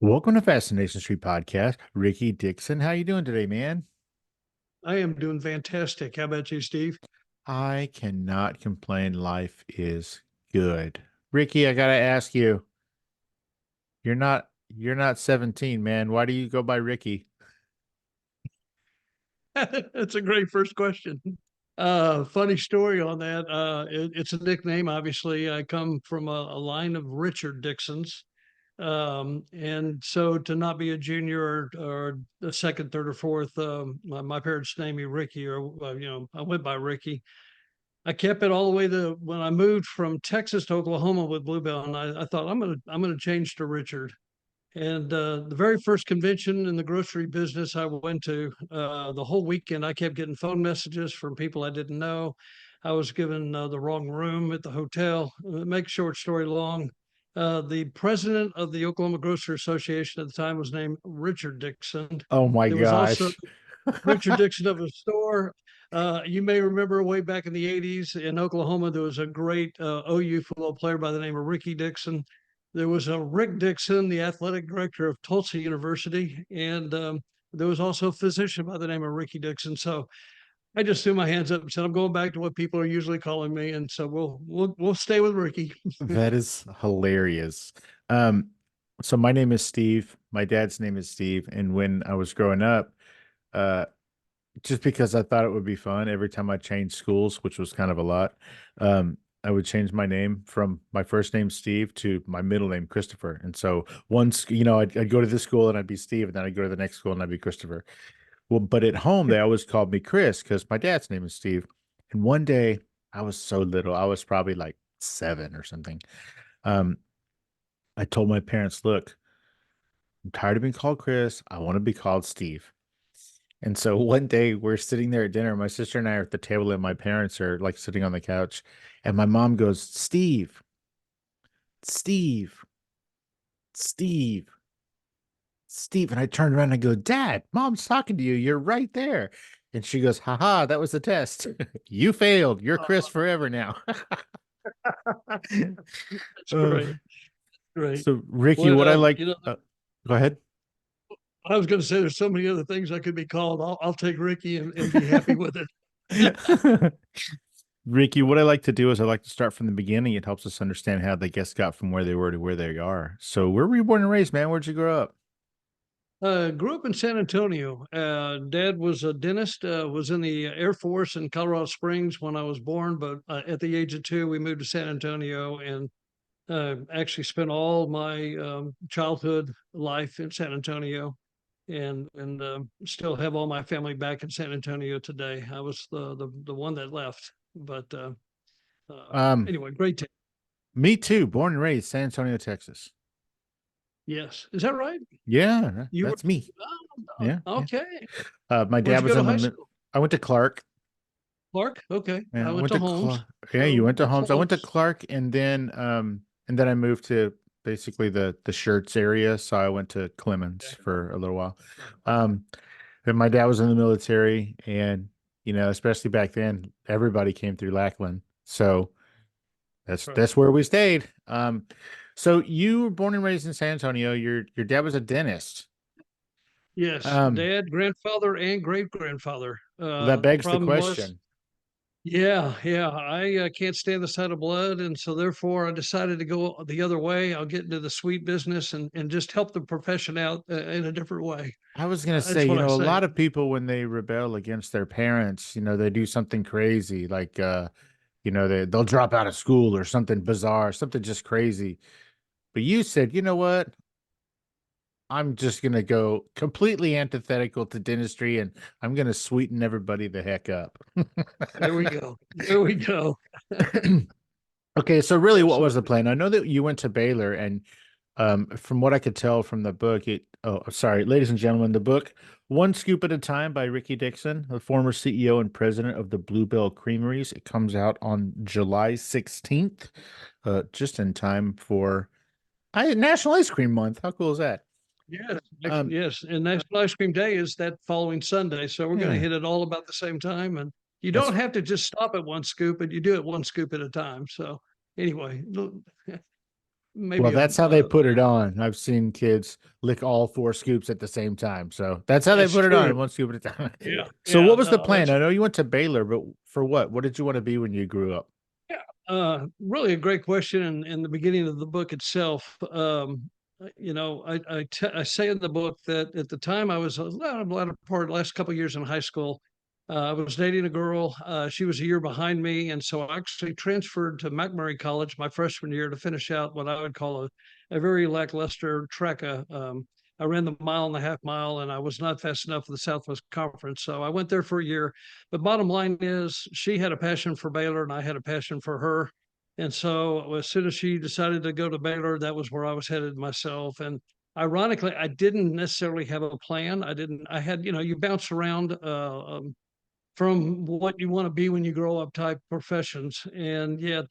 Welcome to Fascination Street Podcast. Ricky Dickson, how you doing today, man? I am doing fantastic. How about you, Steve? I cannot complain. Life is good. Ricky, I gotta ask you, you're not 17, man. Why do you go by Ricky? That's a great first question. Funny story on that. It's a nickname. Obviously, I come from a line of Richard Dicksons. And so to not be a junior or a second, third, or fourth, my parents named me Ricky, or, I went by Ricky. I kept it all the way to when I moved from Texas to Oklahoma with Bluebell, and I thought I'm gonna change to Richard. And the very first convention in the grocery business I went to, the whole weekend, I kept getting phone messages from people I didn't know. I was given the wrong room at the hotel. Make short story long, the president of the Oklahoma Grocery Association at the time was named Richard Dickson. Oh my There was also gosh. Richard Dickson of a store. You may remember way back in the 80s in Oklahoma, there was a great OU football player by the name of Ricky Dickson. There was a Rick Dickson, the athletic director of Tulsa University, and there was also a physician by the name of Ricky Dickson. So I just threw my hands up and said, "I'm going back to what people are usually calling me," and so we'll stay with Ricky. That is hilarious. Um, so my name is Steve. My dad's name is Steve, and when I was growing up, uh, just because I thought it would be fun every time I changed schools, which was kind of a lot. I would change my name from my first name Steve to my middle name Christopher. And so once, I'd go to this school and I'd be Steve, and then I'd go to the next school and I'd be Christopher. Well, but at home they always called me Chris because my dad's name is Steve. And one day I was so little, I was probably like 7 or something. Um, I told my parents, look, I'm tired of being called Chris. I want to be called Steve. And so one day we're sitting there at dinner. My sister and I are at the table, and my parents are like sitting on the couch. And my mom goes, Steve, Steve, Steve, Steve. And I turned around and I go, Dad, mom's talking to you. You're right there. And she goes, haha, that was a test. You failed. You're Chris forever now. That's Uh, great, great. so, Ricky, what I Well, like, go ahead. I was going to say there's so many other things I could be called. I'll take Ricky and be happy with it. Ricky, what I like to do is I like to start from the beginning. It helps us understand how the guests got from where they were to where they are. So, where were you born and raised, man? Where'd you grow up? Grew up in San Antonio. Dad was a dentist, was in the Air Force in Colorado Springs when I was born, but at the age of 2, we moved to San Antonio and actually spent all my childhood life in San Antonio and still have all my family back in San Antonio today. I was the one that left, but Um, anyway, great. Me too, born and raised San Antonio, Texas. Yes. Is that right? Yeah, You were that's me. Yeah, oh, yeah. okay. My Where'd dad you was go to in the high mid. school? I went to Clark. Clark? Okay. Yeah, I I went went to to Holmes. Clark. Yeah, you So went to Holmes. I went to Holmes. Clark, and then I moved to basically the Shirts area. So I went to Clemens Okay. for a little while. Um, and my dad was in the military, and especially back then, everybody came through Lackland. So that's Right. where we stayed. So you were born and raised in San Antonio. Your dad was a dentist. Yes. Um, Dad, grandfather, and great grandfather. well, that The begs the problem was, question. yeah. I can't stand the sight of blood. And so therefore I decided to go the other way. I'll get into the sweet business and just help the profession out in a different way. I was gonna say, That's what I a say. lot of people when they rebel against their parents, they do something crazy, like they'll drop out of school or something bizarre, something just crazy. But you said, you know what? I'm just gonna go completely antithetical to dentistry, and I'm gonna sweeten everybody the heck up. There we go. There we go. Okay, so really, what was the Absolutely. plan? I know that you went to Baylor, and from what I could tell from the book, sorry, ladies and gentlemen, the book One Scoop at a Time by Ricky Dickson, the former CEO and president of the Bluebell Creameries. It comes out on July 16th, just in time for National Ice Cream Month. How cool is that? Yes, Um, yes. And National Ice Cream Day is that following Sunday. So we're going to yeah, hit it all about the same time. And you that's don't have to just stop at one scoop, but you do it one scoop at a time. So anyway, Well, maybe that's how they put it on. I've seen kids lick all four scoops at the same time. So that's how they that's put it on, true. one scoop at a time. Yeah, So what yeah, was the no, plan? that's I know you went to Baylor, but for what? What did you want to be when you grew up? yeah, really a great question. In the beginning of the book itself, I say in the book that at the time I was a lot of part last couple of years in high school. I was dating a girl. She was a year behind me, and so I actually transferred to McMurray College my freshman year to finish out what I would call a very lackluster track. I ran the mile and a half mile, and I was not fast enough for the Southwest Conference. So I went there for a year. But bottom line is, she had a passion for Baylor, and I had a passion for her. And so as soon as she decided to go to Baylor, that was where I was headed myself. And ironically, I didn't necessarily have a plan. I didn't. I had, you bounce around from what you want to be when you grow up type professions, and yet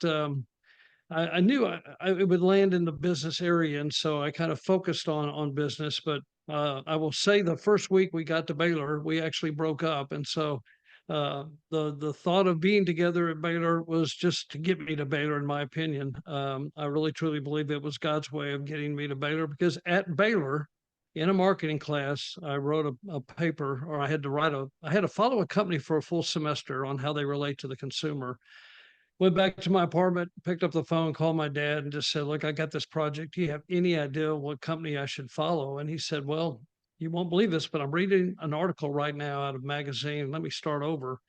I knew I it would land in the business area, and so I kind of focused on business. But I will say, the first week we got to Baylor, we actually broke up, and so the thought of being together at Baylor was just to get me to Baylor, in my opinion. I really truly believe it was God's way of getting me to Baylor, because at Baylor, in a marketing class, I wrote a paper, or I had to follow a company for a full semester on how they relate to the consumer. Went back to my apartment, picked up the phone, called my dad, and just said, "Look, I got this project. Do you have any idea what company I should follow?" And he said, "Well, you won't believe this, but I'm reading an article right now out of a magazine. Let me start over."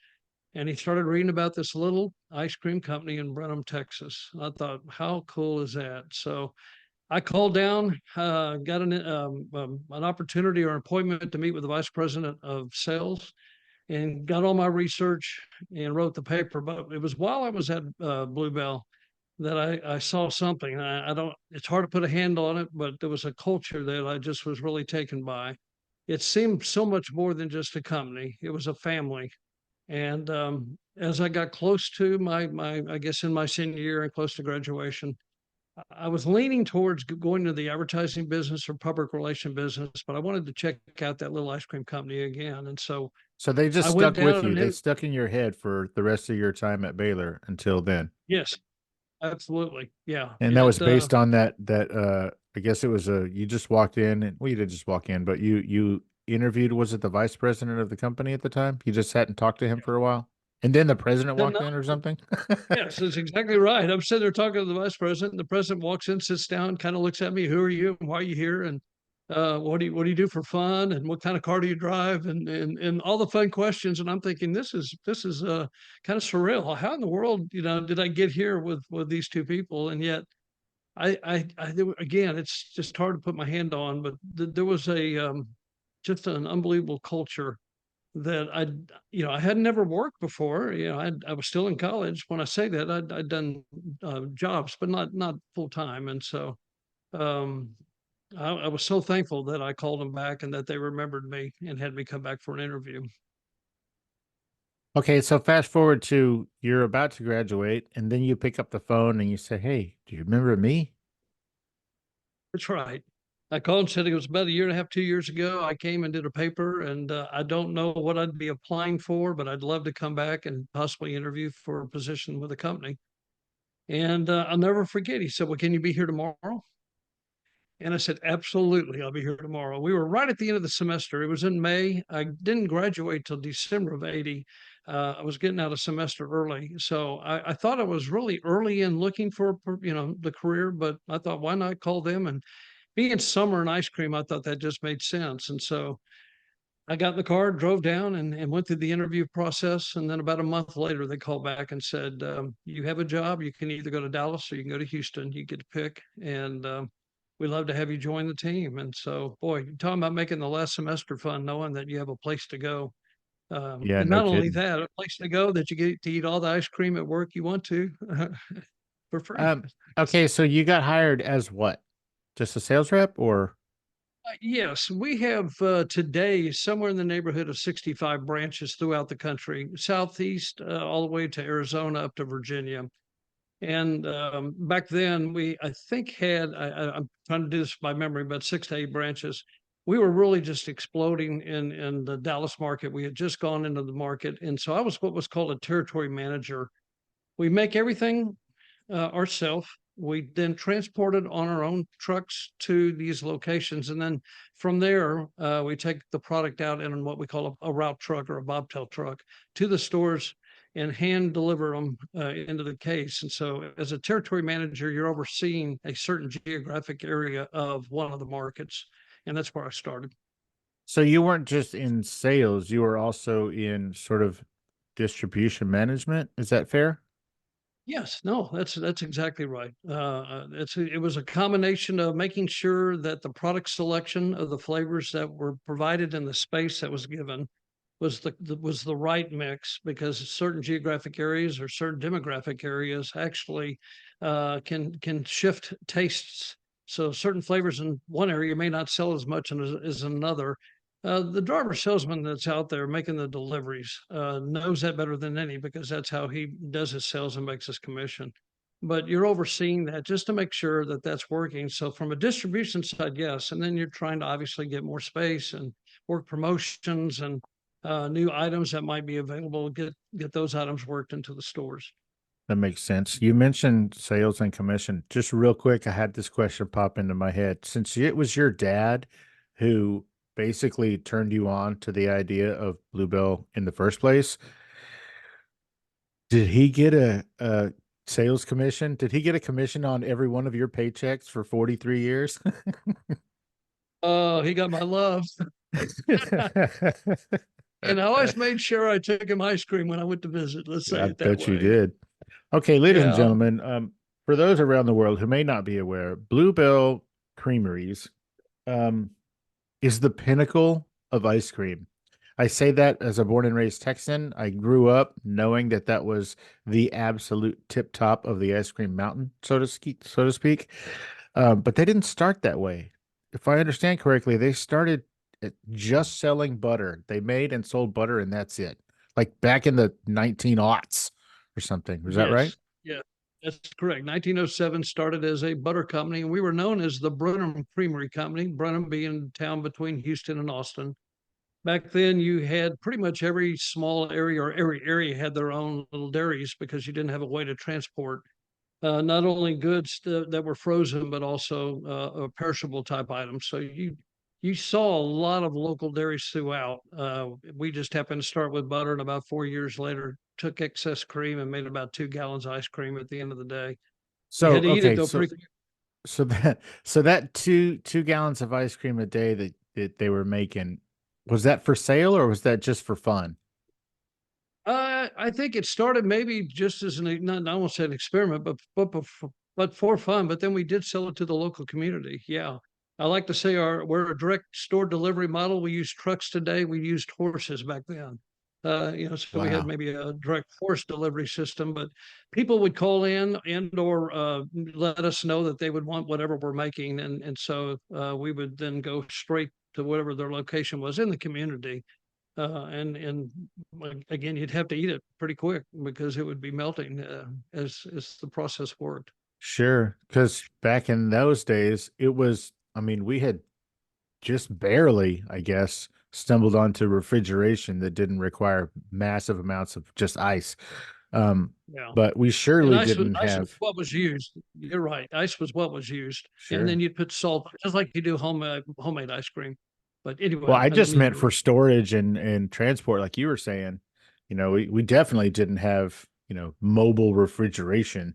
And he started reading about this little ice cream company in Brenham, Texas. I thought, how cool is that? So I called down, got an opportunity or an appointment to meet with the vice president of sales, and got all my research and wrote the paper. But it was while I was at Bluebell that I saw something. I don't. It's hard to put a handle on it, but there was a culture that I just was really taken by. It seemed so much more than just a company. It was a family. And as I got close to I guess in my senior year and close to graduation, I was leaning towards going to the advertising business or public relation business, but I wanted to check out that little ice cream company again. And so So they I just went stuck with down you. They and stuck in your head for the rest of your time at Baylor until then. yes, absolutely. Yeah. And that was based on that I guess it was you just walked in and well you didn't just walk in, but you interviewed, was it the vice president of the company at the time? You just sat and talked to him for a while? And then the president Then walked in or something? yes, that's exactly right. I'm sitting there talking to the vice president. And the president walks in, sits down, kind of looks at me. "Who are you? And why are you here? And what do you do for fun? And what kind of car do you drive? And all the fun questions." And I'm thinking, this is kind of surreal. How in the world, did I get here with these two people? And yet, again, it's just hard to put my hand on. But there was a just an unbelievable culture that I had never worked before. I was still in college when I say that. I'd done jobs, but not full time. And so um, I was so thankful that I called them back and that they remembered me and had me come back for an interview. Okay, so fast forward to you're about to graduate, and then you pick up the phone and you say, "Hey, do you remember me?" That's right. I called and said it was about a year and a half, 2 years ago. I came and did a paper, and I don't know what I'd be applying for, but I'd love to come back and possibly interview for a position with a company. And I'll never forget. He said, "Well, can you be here tomorrow?" And I said, "Absolutely, I'll be here tomorrow." We were right at the end of the semester. It was in May. I didn't graduate till December of 80. I was getting out a semester early. So I thought I was really early in looking for, the career, but I thought, why not call them? And being summer and ice cream, I thought that just made sense. And so I got in the car, drove down, and went through the interview process. And then about a month later, they called back and said, "You have a job. You can either go to Dallas or you can go to Houston. You get to pick. And we'd love to have you join the team." And so, boy, you're talking about making the last semester fun, knowing that you have a place to go. Yeah, And no not only kidding. that, a place to go that you get to eat all the ice cream at work you want to for free. Okay, so you got hired as what? Just a sales rep or Yes, we have today somewhere in the neighborhood of 65 branches throughout the country, southeast all the way to Arizona up to Virginia. And back then, I think, I'm trying to do this by memory, but 6 to 8 branches. We were really just exploding in the Dallas market. We had just gone into the market. And so I was what was called a territory manager. We make everything ourselves. We then transported on our own trucks to these locations. And then from there, we take the product out in what we call a route truck or a bobtail truck to the stores and hand deliver them into the case. And so, as a territory manager, you're overseeing a certain geographic area of one of the markets. And that's where I started. So you weren't just in sales, you were also in sort of distribution management. Is that fair? Yes, no, that's exactly right. It was a combination of making sure that the product selection of the flavors that were provided in the space that was given was was the right mix, because certain geographic areas or certain demographic areas actually can shift tastes. So certain flavors in one area may not sell as much as another. The driver salesman that's out there making the deliveries knows that better than any, because that's how he does his sales and makes his commission. But you're overseeing that just to make sure that that's working. So from a distribution side, yes, and then you're trying to obviously get more space and work promotions and new items that might be available. Get those items worked into the stores. That makes sense. You mentioned sales and commission. Just real quick, I had this question pop into my head. Since it was your dad who basically turned you on to the idea of Bluebell in the first place, did he get a sales commission? Did he get a commission on every one of your paychecks for 43 years? Oh, he got my love. And I always made sure I took him ice cream when I went to visit. Let's say I it that bet you way. did. Okay, ladies and Yeah. gentlemen, for those around the world who may not be aware, Bluebell Creameries um, is the pinnacle of ice cream. I say that as a born and raised Texan. I grew up knowing that that was the absolute tip top of the ice cream mountain, so to speak. But they didn't start that way. If I understand correctly, they started at just selling butter. They made and sold butter, and that's it. Like back in the 19 aughts or something. Was that right? Yes. Yeah. That's correct. 1907 started as a butter company, and we were known as the Brenham Creamery Company, Brenham being a town between Houston and Austin. Back then, you had pretty much every small area or every area had their own little dairies, because you didn't have a way to transport not only goods that were frozen, but also perishable type items. So you saw a lot of local dairies throughout. We just happened to start with butter, and about 4 years later, took excess cream and made about 2 gallons of ice cream at the end of the day. You So had to eat it okay, though so pretty quick. that two gallons of ice cream a day that they were making, was that for sale or was that just for fun? I think it started maybe just as not I won't say an experiment, but for fun. But then we did sell it to the local community. Yeah, I like to say we're a direct store delivery model. We use trucks today. We used horses back then. So we had Wow. maybe a direct horse delivery system, but people would call in and or let us know that they would want whatever we're making, and so we would then go straight to whatever their location was in the community, and again, you'd have to eat it pretty quick because it would be melting as the process worked. Sure, because back in those days, it was, I mean, we had just barely, I guess, stumbled onto refrigeration that didn't require massive amounts of just ice. Um, Yeah, but we and surely didn't ice was have, what was used. You're right, ice was what was used, and then sure. you'd put salt, just like you do homemade ice cream. But Well, anyway, I I didn't just mean to meant for interrupt. storage and transport, like you were saying. We definitely didn't have, mobile refrigeration.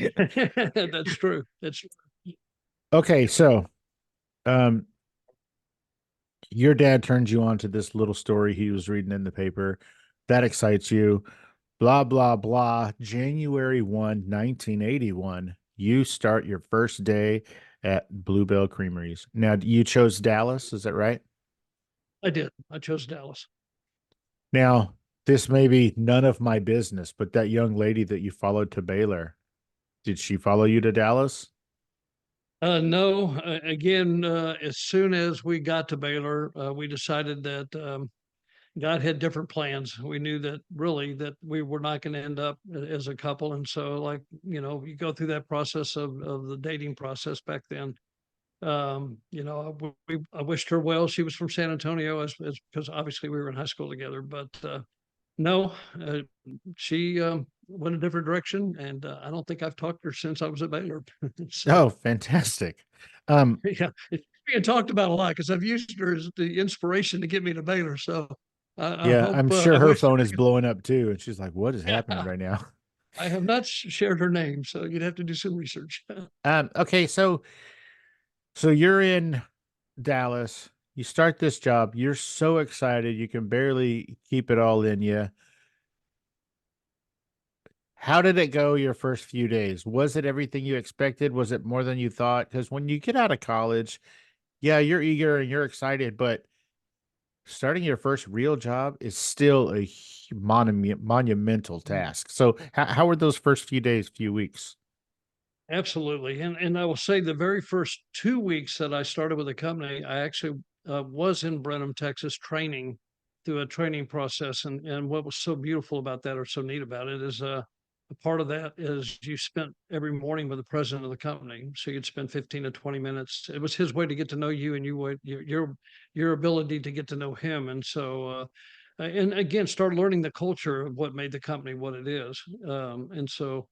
That's true. That's Okay, so um your dad turns you on to this little story he was reading in the paper. That excites you. Blah, blah, blah. January 1, 1981, you start your first day at Bluebell Creameries. Now, you chose Dallas, is that right? I did. I chose Dallas. Now, this may be none of my business, but that young lady that you followed to Baylor, did she follow you to Dallas? No, again, as soon as we got to Baylor, we decided that God had different plans. We knew that really that we were not going to end up as a couple. And so, like, you go through that process of the dating process back then. I wished her well. She was from San Antonio, as because obviously we were in high school together. But no, she went a different direction, and I don't think I've talked to her since I was at Baylor. So Oh, fantastic. Um, yeah, it's being talked about a lot because I've used her as the inspiration to get me to Baylor. So I yeah, hope I'm I sure her wish phone is blowing up too, and she's like, "What is happening yeah, right now?" I have not shared her name, so you'd have to do some research. Okay, so you're in Dallas. You start this job. You're so excited, you can barely keep it all in you. How did it go your first few days? Was it everything you expected? Was it more than you thought? Because when you get out of college, yeah, you're eager and you're excited, but starting your first real job is still a monumental task. So, how were those first few days, few weeks? Absolutely. And I will say the very first 2 weeks that I started with the company, I actually was in Brenham, Texas, training through a training process. And what was so beautiful about that, or so neat about it, is a part of that is you spent every morning with the president of the company. So you'd spend 15 to 20 minutes. It was his way to get to know you, and your ability to get to know him. And so and again, start learning the culture of what made the company what it is. And so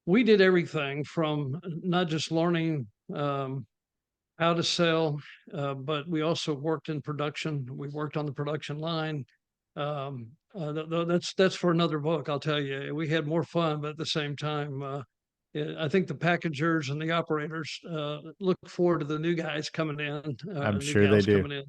we did everything from not just learning how to sell, but we also worked in production. We worked on the production line. That's for another book. I'll tell you, we had more fun, but at the same time, I think the packagers and the operators look forward to the new guys coming in, I'm new sure they gals do. coming in.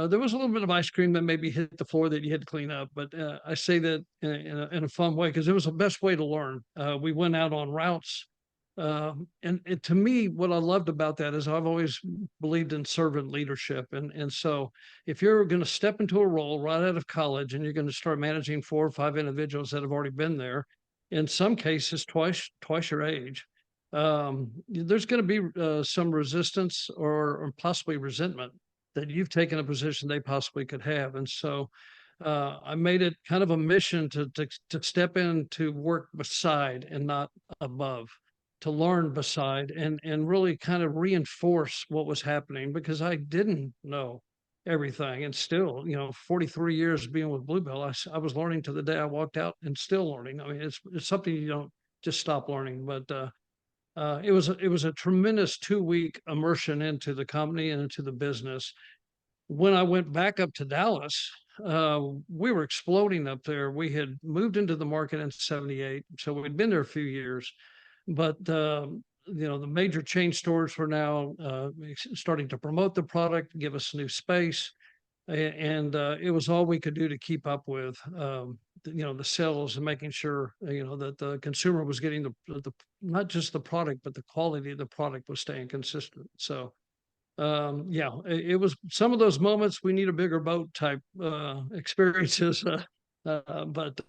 There was a little bit of ice cream that maybe hit the floor that you had to clean up, but I say that in a fun way because it was the best way to learn. We went out on routes, and to me, what I loved about that is I've always believed in servant leadership, and so if you're going to step into a role right out of college and you're going to start managing 4 or 5 individuals that have already been there, in some cases twice your age. There's going to be some resistance or possibly resentment that you've taken a position they possibly could have. And so I made it kind of a mission to step in to work beside and not above, to learn beside and really kind of reinforce what was happening because I didn't know everything. And still, 43 years being with Bluebell, I was learning to the day I walked out and still learning. I mean, it's something you don't just stop learning, but it was a tremendous 2 week immersion into the company and into the business. When I went back up to Dallas, we were exploding up there. We had moved into the market in '78, so we'd been there a few years, but the major chain stores were now starting to promote the product, give us new space, and it was all we could do to keep up with the sales and making sure that the consumer was getting the not just the product but the quality of the product was staying consistent. So yeah, it was some of those moments we need a bigger boat type experiences, but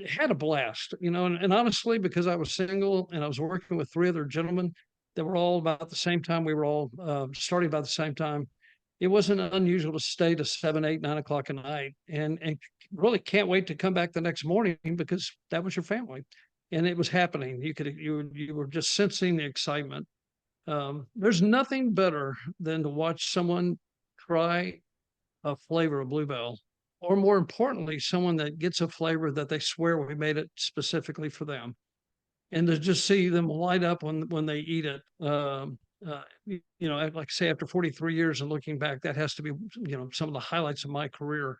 had a blast, and honestly, because I was single and I was working with 3 other gentlemen that were all about the same time, we were all starting about the same time. It wasn't unusual to stay to 7, 8, 9 o'clock at night, and really can't wait to come back the next morning because that was your family, and it was happening. You were just sensing the excitement. There's nothing better than to watch someone try a flavor of Bluebell, or more importantly, someone that gets a flavor that they swear we made it specifically for them, and to just see them light up when they eat it. Like I say, after 43 years and looking back, that has to be some of the highlights of my career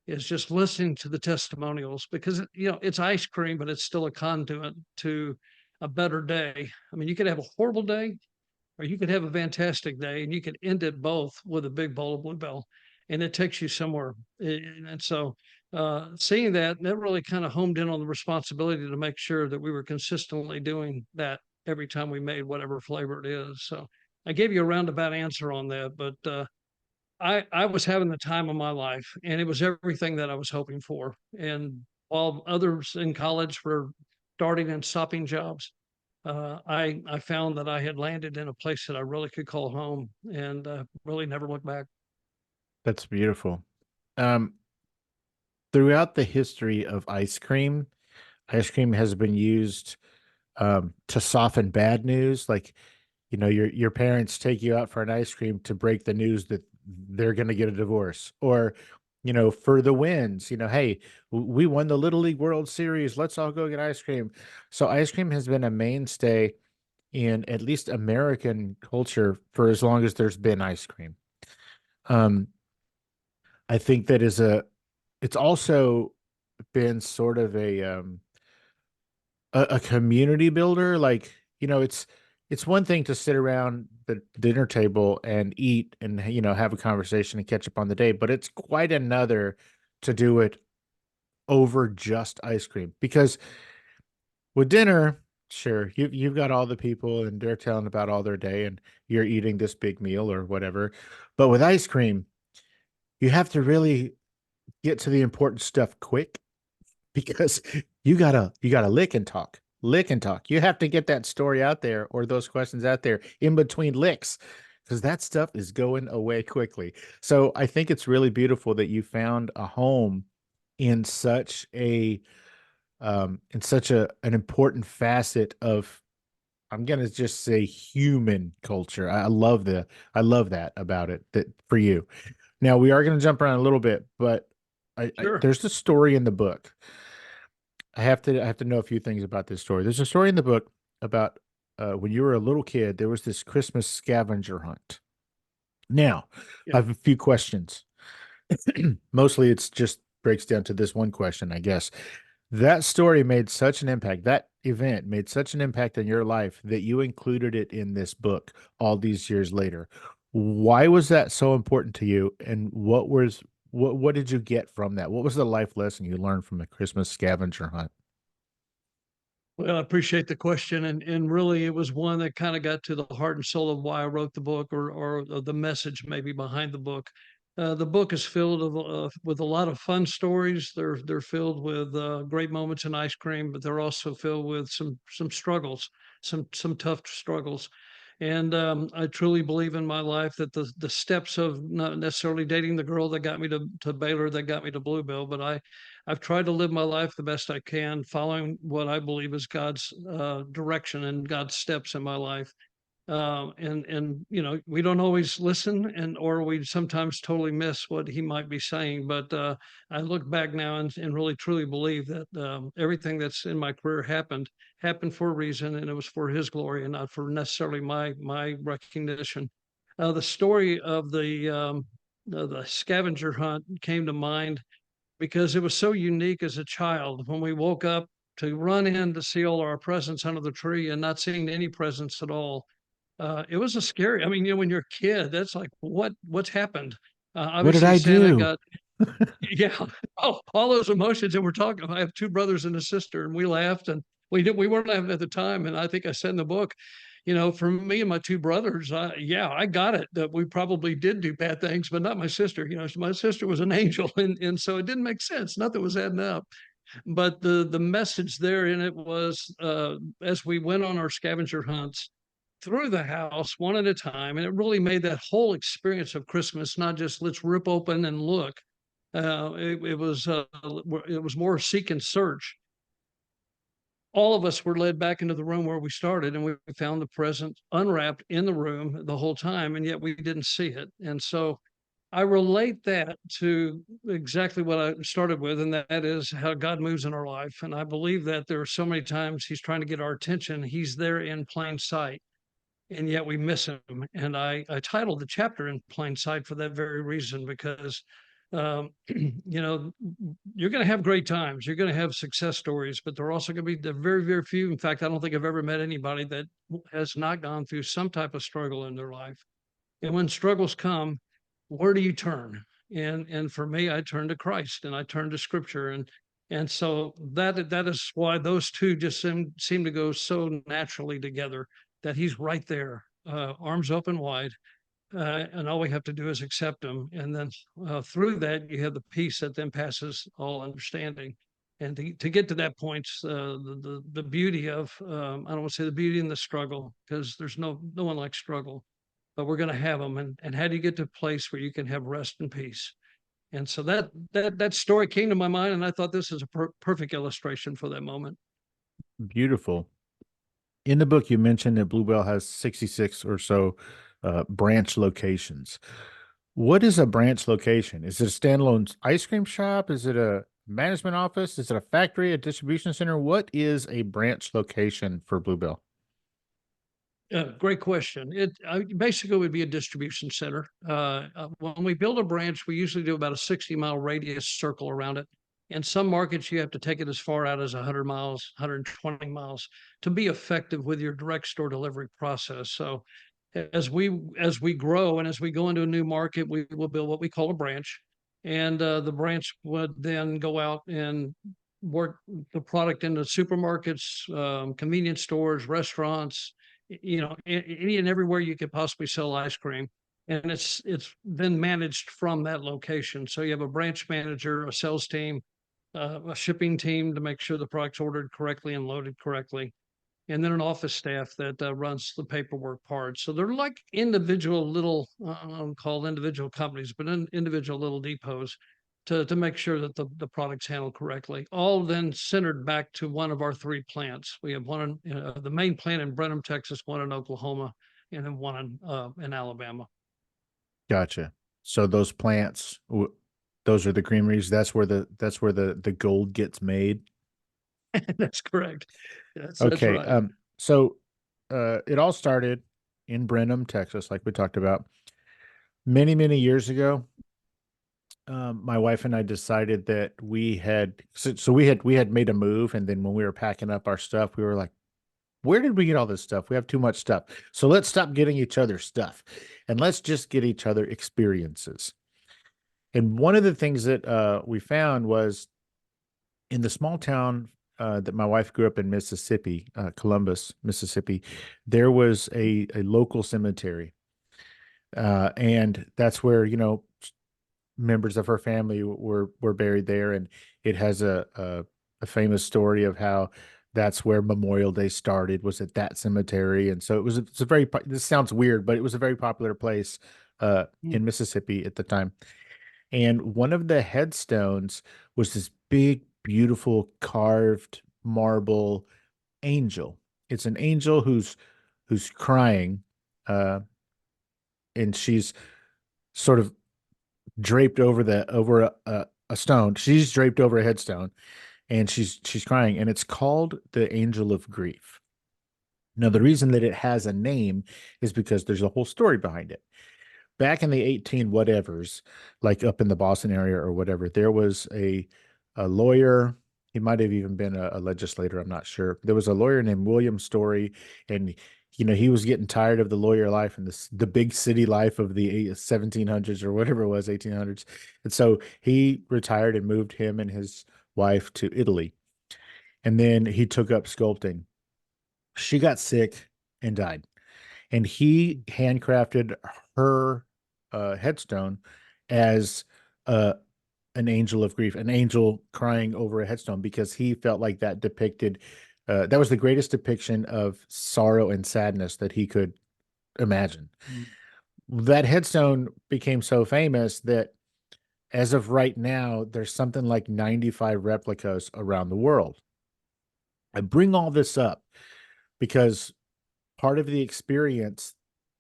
is just listening to the testimonials because it's ice cream, but it's still a conduit to a better day. I mean, you could have a horrible day or you could have a fantastic day and you could end it both with a big bowl of Bluebell and it takes you somewhere. And so seeing that really kind of homed in on the responsibility to make sure that we were consistently doing that every time we made whatever flavor it is. So I gave you a roundabout answer on that, but I was having the time of my life and it was everything that I was hoping for. And while others in college were starting and stopping jobs, I found that I had landed in a place that I really could call home and really never looked back. That's beautiful. Um, Throughout the history of ice cream has been used to soften bad news. Like, your parents take you out for an ice cream to break the news that they're going to get a divorce, or for the wins. Hey, we won the Little League World Series. Let's all go get ice cream. So ice cream has been a mainstay in at least American culture for as long as there's been ice cream. Um, I think it's also been sort of a community builder. Like, it's one thing to sit around the dinner table and eat and, have a conversation and catch up on the day, but it's quite another to do it over just ice cream. Because with dinner, sure, you've got all the people and they're telling about all their day and you're eating this big meal or whatever. But with ice cream, you have to really get to the important stuff quick because you gotta lick and talk. You have to get that story out there or those questions out there in between licks because that stuff is going away quickly. So I think it's really beautiful that you found a home in such an important facet of, I'm gonna just say, human culture. I love that about it, that for you. Now we are gonna jump around a little bit, but Sure. there's the story in the book. I have to know a few things about this story. There's a story in the book about when you were a little kid, there was this Christmas scavenger hunt. Now, I Yeah. have a few questions. Mostly it's just breaks down to this one question, I guess. That story made such an impact. That event made such an impact in your life that you included it in this book all these years later. Why was that so important to you? And what did you get from that? What was the life lesson you learned from the Christmas scavenger hunt? Well, I appreciate the question, and really, it was one that kind of got to the heart and soul of why I wrote the book, or the message maybe behind the book. The book is filled with a lot of fun stories. They're filled with great moments in ice cream, but they're also filled with some struggles, some tough struggles. And I truly believe in my life that the steps of not necessarily dating the girl that got me to Baylor, that got me to Bluebell, but I've tried to live my life the best I can, following what I believe is God's direction and God's steps in my life. And we don't always listen, and or we sometimes totally miss what He might be saying. But I look back now and really truly believe that everything that's in my career happened for a reason, and it was for His glory and not for necessarily my recognition. The story of the scavenger hunt came to mind because it was so unique as a child when we woke up to run in to see all our presents under the tree and not seeing any presents at all. It was a scary. I mean, when you're a kid, that's like, what's happened? What did Obviously, I Santa do? got, yeah, all those emotions. And we're talking. I have two brothers and a sister, and we laughed, and we weren't laughing at the time. And I think I said in the book, for me and my two brothers, yeah, I got it that we probably did do bad things, but not my sister. My sister was an angel, and so it didn't make sense. Nothing was adding up. But the message there in it was, as we went on our scavenger hunts through the house one at a time, and it really made that whole experience of Christmas not just let's rip open and look. It was more seek and search. All of us were led back into the room where we started, and we found the present unwrapped in the room the whole time, and yet we didn't see it. And so I relate that to exactly what I started with, and that is how God moves in our life. And I believe that there are so many times He's trying to get our attention. He's there in plain sight, and yet we miss Him. And I titled the chapter "In Plain Sight" for that very reason, because you're going to have great times, you're going to have success stories, but there are also going to be the very, very few. In fact, I don't think I've ever met anybody that has not gone through some type of struggle in their life. And when struggles come, where do you turn? And for me, I turn to Christ and I turn to Scripture, and so that is why those two just seem to go so naturally together. That He's right there, arms open wide, and all we have to do is accept Him, and then through that you have the peace that then passes all understanding. And to get to that point, the beauty of, I don't want to say the beauty in the struggle, because there's no one like struggle, but we're going to have them. And how do you get to a place where you can have rest and peace? And so that story came to my mind, and I thought this is a perfect illustration for that moment. Beautiful. In the book, you mentioned that Bluebell has 66 or so branch locations. What is a branch location? Is it a standalone ice cream shop? Is it a management office? Is it a factory, a distribution center? What is a branch location for Bluebell? Great question. It basically would be a distribution center. When we build a branch, we usually do about a 60-mile radius circle around it. In some markets, you have to take it as far out as 100 miles, 120 miles to be effective with your direct store delivery process. So, as we grow and as we go into a new market, we will build what we call a branch, and the branch would then go out and work the product into supermarkets, convenience stores, restaurants, any and everywhere you could possibly sell ice cream. And it's then managed from that location. So you have a branch manager, a sales team, a shipping team to make sure the product's ordered correctly and loaded correctly, and then an office staff that runs the paperwork part. So they're like individual little, I don't call individual companies, but individual little depots to make sure that the product's handled correctly. All then centered back to one of our three plants. We have one in the main plant in Brenham, Texas, one in Oklahoma, and then one in Alabama. Gotcha. So those plants, those are the creameries. That's where the gold gets made. That's correct. That's Okay. right. So it all started in Brenham, Texas, like we talked about. Many, many years ago, my wife and I decided that we had made a move, and then when we were packing up our stuff, we were like, where did we get all this stuff? We have too much stuff. So let's stop getting each other stuff and let's just get each other experiences. And one of the things that we found was in the small town that my wife grew up in, Mississippi, Columbus, Mississippi, there was a local cemetery. And that's where, members of her family were buried there. And it has a famous story of how that's where Memorial Day started, was at that cemetery. And so it's a very, this sounds weird, but it was a very popular place in Mississippi at the time. And one of the headstones was this big, beautiful carved marble angel. It's an angel who's crying, uh, and she's sort of draped over a stone. She's draped over a headstone, and she's crying, and it's called the Angel of Grief. Now, the reason that it has a name is because there's a whole story behind it. Back in the 18 whatevers, like up in the Boston area or whatever, there was a lawyer. He might have even been a legislator. I'm not sure. There was a lawyer named William Story, and he was getting tired of the lawyer life and the big city life of the 1700s or whatever it was, 1800s. And so he retired and moved him and his wife to Italy. And then he took up sculpting. She got sick and died, and he handcrafted her headstone as uh, an angel of grief, an angel crying over a headstone, because he felt like that depicted that was the greatest depiction of sorrow and sadness that he could imagine. That headstone became so famous that as of right now, there's something like 95 replicas around the world. I bring all this up because part of the experience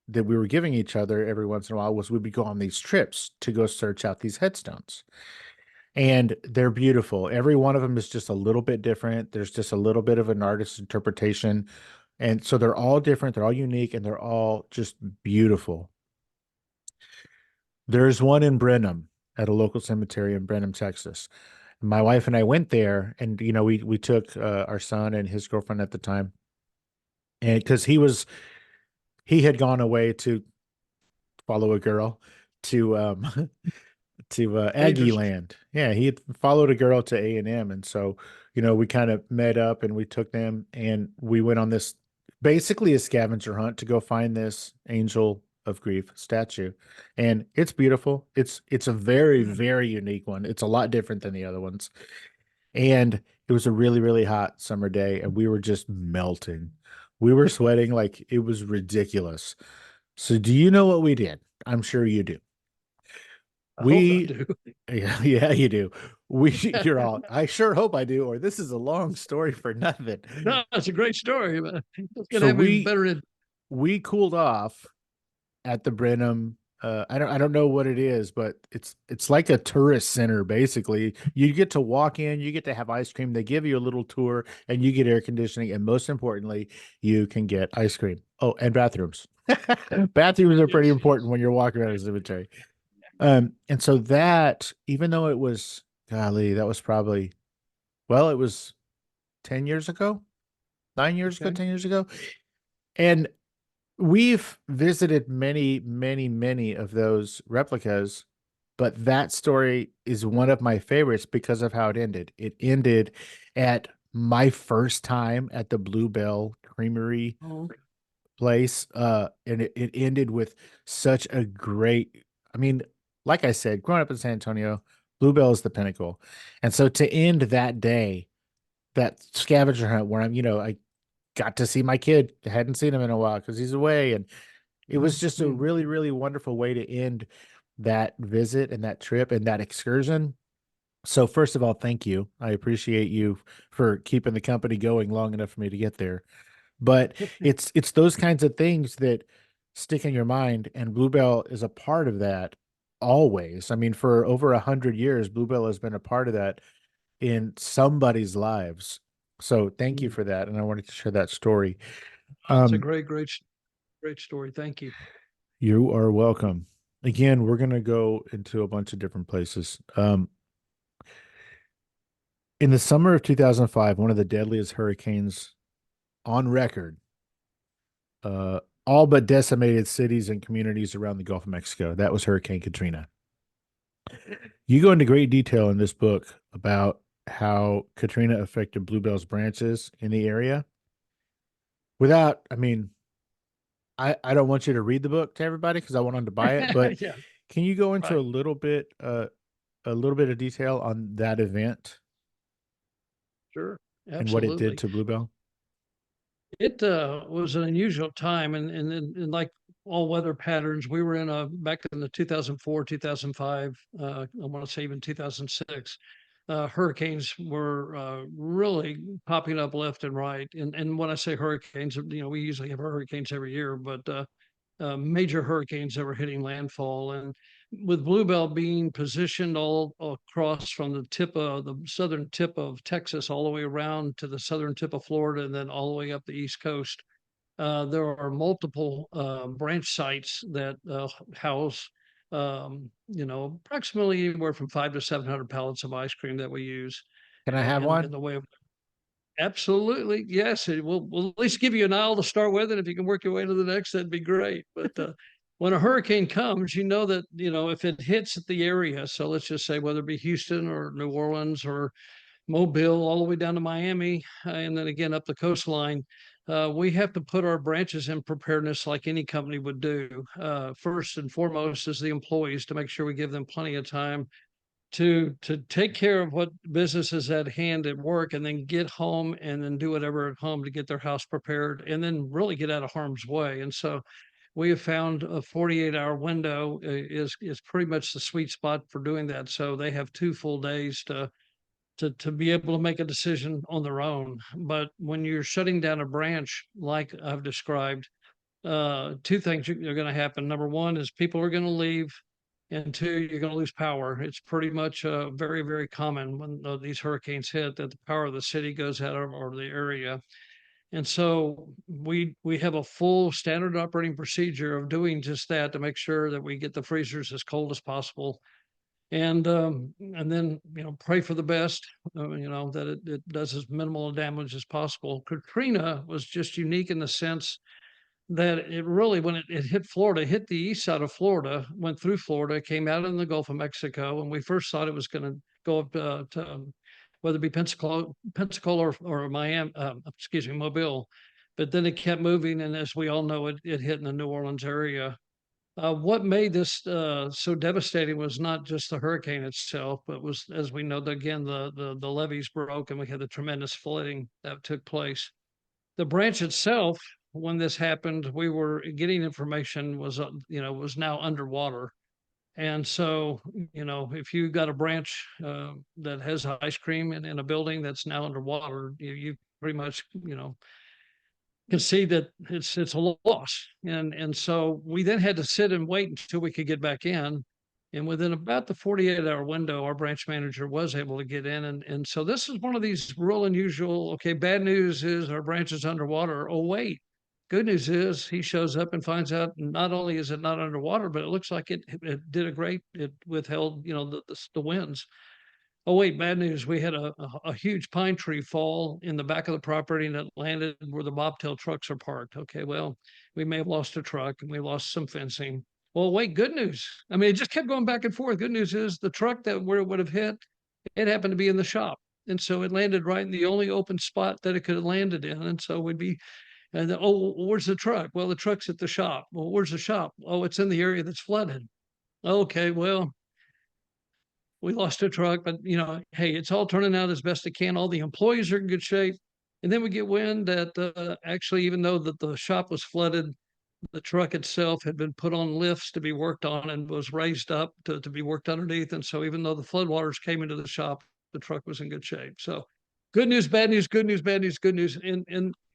that we were giving each other every once in a while was we would go on these trips to go search out these headstones. And they're beautiful. Every one of them is just a little bit different. There's just a little bit of an artist's interpretation. And so they're all different, they're all unique, and they're all just beautiful. There's one in Brenham at a local cemetery in Brenham, Texas. My wife and I went there, and we took our son and his girlfriend at the time, and because he had gone away to follow a girl to to Aggie Dangerous. Land. Yeah, he had followed a girl to A&M, and so we kind of met up and we took them and we went on this basically a scavenger hunt to go find this Angel of Grief statue, and it's beautiful. It's a very very unique one. It's a lot different than the other ones, and it was a really really hot summer day, and we were just melting. We were sweating like it was ridiculous. So, do you know what we did? I'm sure you do. I hope I We, do. yeah, yeah, you do. You're all, I sure hope I do, or this is a long story for nothing. No, it's a great story, but it's going to So have me better in. we cooled off at the Brenham I don't know what it is, but it's like a tourist center basically. You get to walk in, you get to have ice cream. They give you a little tour, and you get air conditioning, and most importantly, you can get ice cream. Oh, and bathrooms. Bathrooms are pretty Yes, important yes. when you're walking around a cemetery. And so that, even though it was, golly, that was probably, well, it was 10 years ago, 9 years ago, Okay. 10 years ago. And we've visited many, many, many of those replicas, but that story is one of my favorites because of how it ended. It ended at my first time at the Bluebell Creamery Oh, place. And it ended with such a great, I mean, like I said, growing up in San Antonio, Bluebell is the pinnacle. And so to end that day, that scavenger hunt where I got to see my kid. I hadn't seen him in a while because he's away. And it was just a mhm. really, really wonderful way to end that visit and that trip and that excursion. So first of all, thank you. I appreciate you for keeping the company going long enough for me to get there. But it's those kinds of things that stick in your mind, and Bluebell is a part of that always. I mean, for over 100 years, Bluebell has been a part of that in somebody's lives. So thank you Mm. for that, and I wanted to share that story. That's a Um, great, great, great story. Thank you. you are welcome. Again, we're gonna go into a bunch of different places. In the summer of 2005, one of the deadliest hurricanes on record, uh, all but decimated cities and communities around the Gulf of Mexico. That was Hurricane Katrina. You go into great detail in this book about how Katrina affected Bluebell's branches in the area. I mean, I don't want you to read the book to everybody because I want them to buy it, but Yeah, can you go into right. a little bit of detail on that event Sure. and what it did Absolutely. to Bluebell? It was an unusual time, and like all weather patterns, we were in a back in the 2004, 2005, I want to say even 2006. Hurricanes were really popping up left and right. And when I say hurricanes, we usually have hurricanes every year, but major hurricanes that were hitting landfall. And with Bluebell being positioned all across from the southern tip of Texas all the way around to the southern tip of Florida and then all the way up the East Coast, there are multiple branch sites that house, approximately anywhere from 500 to 700 pallets of ice cream that we use Can I have in one? the way of. Absolutely. Yes, it will we'll at least give you an aisle to start with, and if you can work your way to the next, that'd be great. But when a hurricane comes, you know that, if it hits the area, so let's just say whether it be Houston or New Orleans or Mobile, all the way down to Miami, and then again up the coastline, we have to put our branches in preparedness like any company would do. First and foremost is the employees to make sure we give them plenty of time to take care of what business is at hand at work and then get home and then do whatever at home to get their house prepared and then really get out of harm's way. And so we have found a 48-hour window is pretty much the sweet spot for doing that. So they have 2 full days to be able to make a decision on their own. But when you're shutting down a branch like I've described, two things are going to happen. Number one is people are going to leave, and two, you're going to lose power. It's pretty much very, very common when these hurricanes hit that the power of the city goes out of or the area. And so we have a full standard operating procedure of doing just that to make sure that we get the freezers as cold as possible, and then pray for the best. That it does as minimal damage as possible. Katrina was just unique in the sense that it really, when it hit Florida, hit the east side of Florida, went through Florida, came out in the Gulf of Mexico, and we first thought it was going to go up to whether it be Pensacola or Miami, excuse me, Mobile, but then it kept moving, and as we all know, it hit in the New Orleans area. What made this so devastating was not just the hurricane itself, but was, as we know, again, the levees broke, and we had the tremendous flooding that took place. The branch itself, when this happened, we were getting information was now underwater. And so, if you got a branch that has ice cream in a building that's now underwater, you pretty much, can see that it's a loss. And so we then had to sit and wait until we could get back in. And within about the 48-hour window, our branch manager was able to get in. And so this is one of these real unusual. Okay, bad news is our branch is underwater. Oh, wait. Good news is he shows up and finds out not only is it not underwater, but it looks like it did a great, it withheld, the winds. Oh, wait, bad news. We had a huge pine tree fall in the back of the property and it landed where the bobtail trucks are parked. Okay, well, we may have lost a truck and we lost some fencing. Well, wait, good news. I mean, it just kept going back and forth. Good news is the truck that where it would have hit, it happened to be in the shop. And so it landed right in the only open spot that it could have landed in. And so we'd be, and then, oh, where's the truck? Well, the truck's at the shop. Well, where's the shop? Oh, it's in the area that's flooded. Okay, well, we lost a truck, but hey, it's all turning out as best it can. All the employees are in good shape. And then we get wind that actually, even though that the shop was flooded, the truck itself had been put on lifts to be worked on and was raised up to be worked underneath. And so even though the floodwaters came into the shop, the truck was in good shape. So good news, bad news, good news, bad news, good news. And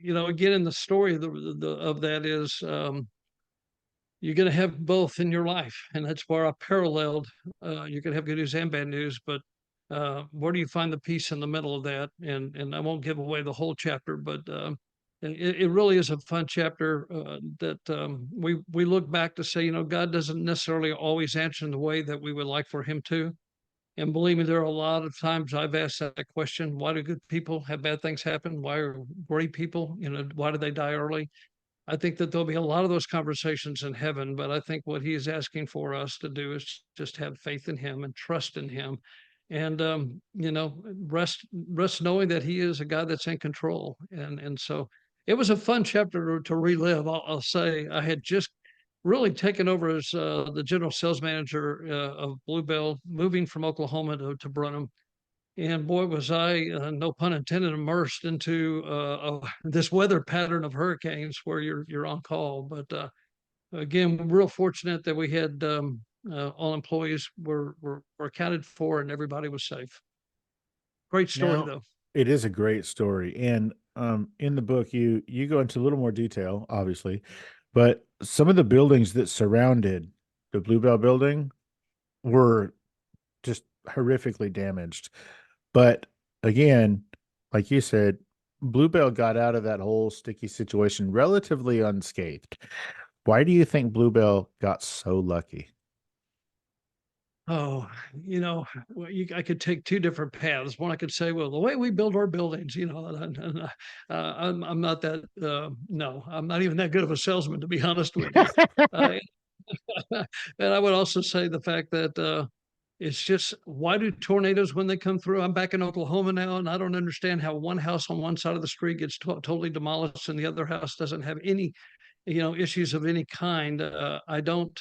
again, in the story of that is you're going to have both in your life, and that's where I paralleled. You can have good news and bad news, but where do you find the peace in the middle of that? And I won't give away the whole chapter, but it really is a fun chapter that we look back to say, God doesn't necessarily always answer in the way that we would like for Him to. And believe me, there are a lot of times I've asked that question: Why do good people have bad things happen? Why are great people, why do they die early? I think that there'll be a lot of those conversations in heaven, but I think what he is asking for us to do is just have faith in him and trust in him, and rest knowing that he is a God that's in control. And so it was a fun chapter to relive. I'll say I had just really taken over as the general sales manager of Bluebell, moving from Oklahoma to Brenham. And boy, was I, no pun intended, immersed into this weather pattern of hurricanes where you're on call. But again, we're real fortunate that we had all employees were accounted for and everybody was safe. Great story Now, though. it is a great story, and in the book, you go into a little more detail, obviously, but some of the buildings that surrounded the Bluebell building were just horrifically damaged. But again, like you said, Bluebell got out of that whole sticky situation relatively unscathed. Why do you think Bluebell got so lucky? Oh, well, I could take two different paths. One, I could say, well, the way we build our buildings, I'm not that, no, I'm not even that good of a salesman, to be honest with you. Uh, and I would also say the fact that it's just, why do tornadoes when they come through? I'm back in Oklahoma now, and I don't understand how one house on one side of the street gets totally demolished and the other house doesn't have any, issues of any kind. I don't.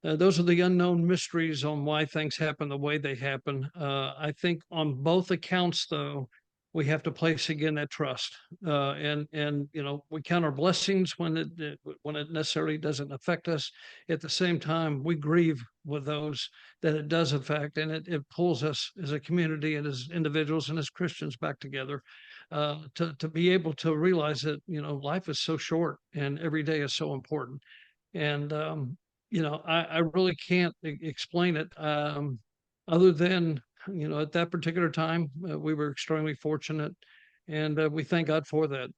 Those are the unknown mysteries on why things happen the way they happen. I think on both accounts, though, we have to place again that trust, and we count our blessings when it necessarily doesn't affect us. At the same time, we grieve with those that it does affect, and it pulls us as a community and as individuals and as Christians back together to be able to realize that life is so short and every day is so important. And I really can't explain it other than at that particular time we were extremely fortunate, and we thank God for that.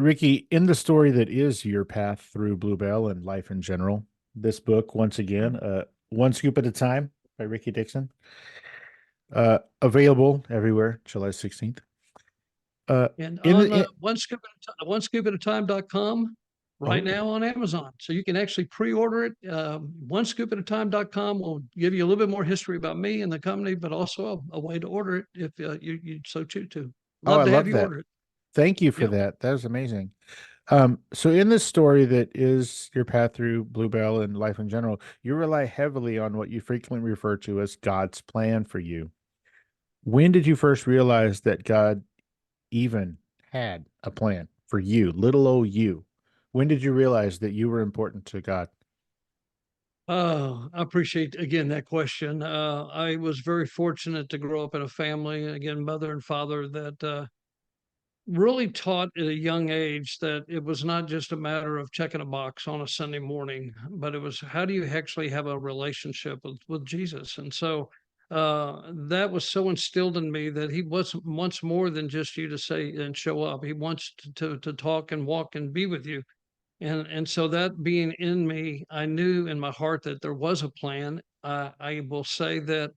Ricky, in the story that is your path through Bluebell and life in general, this book, once again, One Scoop at a Time by Ricky Dickson, available everywhere, July 16th. Uh, And in on the, in, one scoop at a time.com right oh, now on Amazon. So you can actually pre-order it. One scoop at a time.com will give you a little bit more history about me and the company, but also a way to order it if you so choose to. oh, I Love to have love you that. order it. Thank you for Yep. that. That was amazing. So in this story that is your path through Bluebell and life in general, you rely heavily on what you frequently refer to as God's plan for you. When did you first realize that God even had a plan for you, little old you? When did you realize that you were important to God? I appreciate again that question. I was very fortunate to grow up in a family, again, mother and father that really taught at a young age that it was not just a matter of checking a box on a Sunday morning, but it was how do you actually have a relationship with Jesus? And so that was so instilled in me that he wasn't wants more than just you to say and show up. He wants to talk and walk and be with you. And so that being in me, I knew in my heart that there was a plan. I will say that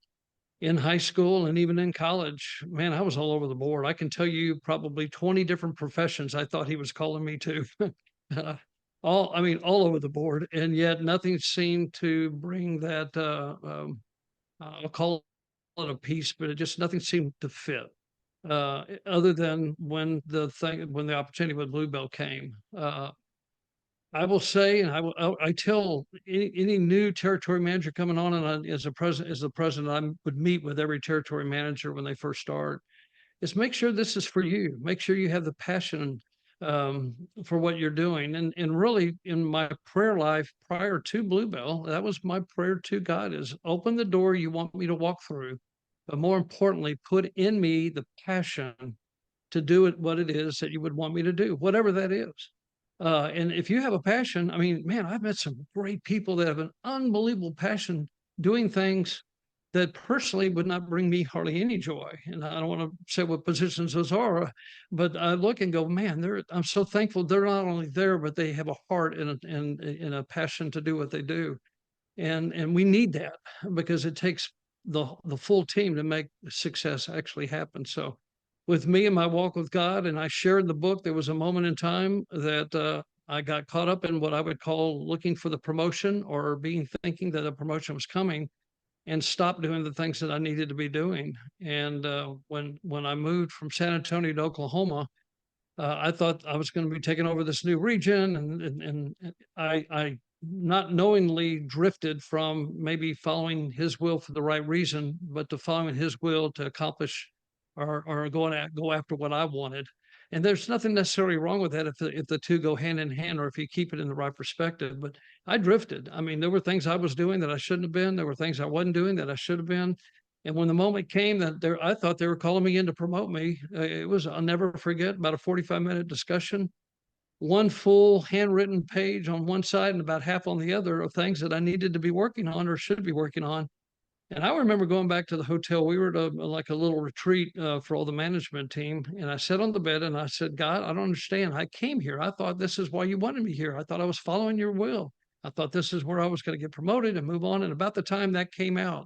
in high school and even in college, man, I was all over the board. I can tell you probably 20 different professions I thought he was calling me to. Uh, I mean, all over the board. And yet nothing seemed to bring that, I'll call it a piece, but it just nothing seemed to fit. Other than when the opportunity with Bluebell came, I will say, and I tell any new territory manager coming on, and as the president, I would meet with every territory manager when they first start. Is make sure this is for you. Make sure you have the passion um, for what you're doing. And really, in my prayer life prior to Bluebell, that was my prayer to God: is open the door you want me to walk through, but more importantly, put in me the passion to do it what it is that you would want me to do, whatever that is. And if you have a passion, I mean, man, I've met some great people that have an unbelievable passion doing things that personally would not bring me hardly any joy. And I don't want to say what positions those are, but I look and go, man, I'm so thankful they're not only there, but they have a heart and a passion to do what they do. And we need that because it takes the full team to make success actually happen. So with me and my walk with God, and I shared the book, there was a moment in time that I got caught up in what I would call looking for the promotion or being thinking that a promotion was coming and stopped doing the things that I needed to be doing. And when I moved from San Antonio to Oklahoma, I thought I was going to be taking over this new region, and I not knowingly drifted from maybe following his will for the right reason, but to following his will to accomplish or go after what I wanted. And there's nothing necessarily wrong with that if the two go hand in hand or if you keep it in the right perspective. But I drifted. I mean, there were things I was doing that I shouldn't have been. There were things I wasn't doing that I should have been. And when the moment came that I thought they were calling me in to promote me, I'll never forget about a 45-minute discussion, one full handwritten page on one side and about half on the other of things that I needed to be working on or should be working on. And I remember going back to the hotel. We were at like a little retreat for all the management team. And I sat on the bed and I said, God, I don't understand. I came here. I thought this is why you wanted me here. I thought I was following your will. I thought this is where I was going to get promoted and move on. And about the time that came over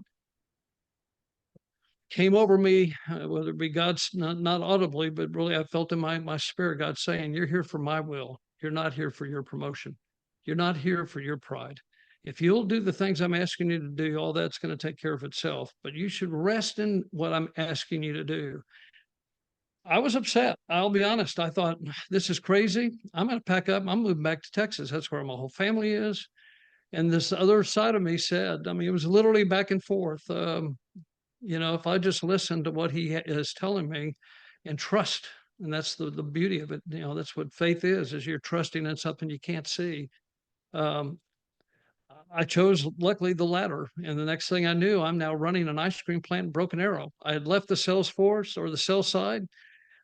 me, whether it be God's not audibly, but really I felt in my spirit, God saying, "You're here for my will. You're not here for your promotion. You're not here for your pride. If you'll do the things I'm asking you to do, all that's going to take care of itself. But you should rest in what I'm asking you to do." I was upset. I'll be honest. I thought, this is crazy. I'm going to pack up. I'm moving back to Texas. That's where my whole family is. And this other side of me said, I mean, it was literally back and forth. If I just listen to what he is telling me and trust, and that's the beauty of it, that's what faith is you're trusting in something you can't see. Um, I chose luckily the latter. And the next thing I knew, I'm now running an ice cream plant in Broken Arrow. I had left the sales force or the sales side.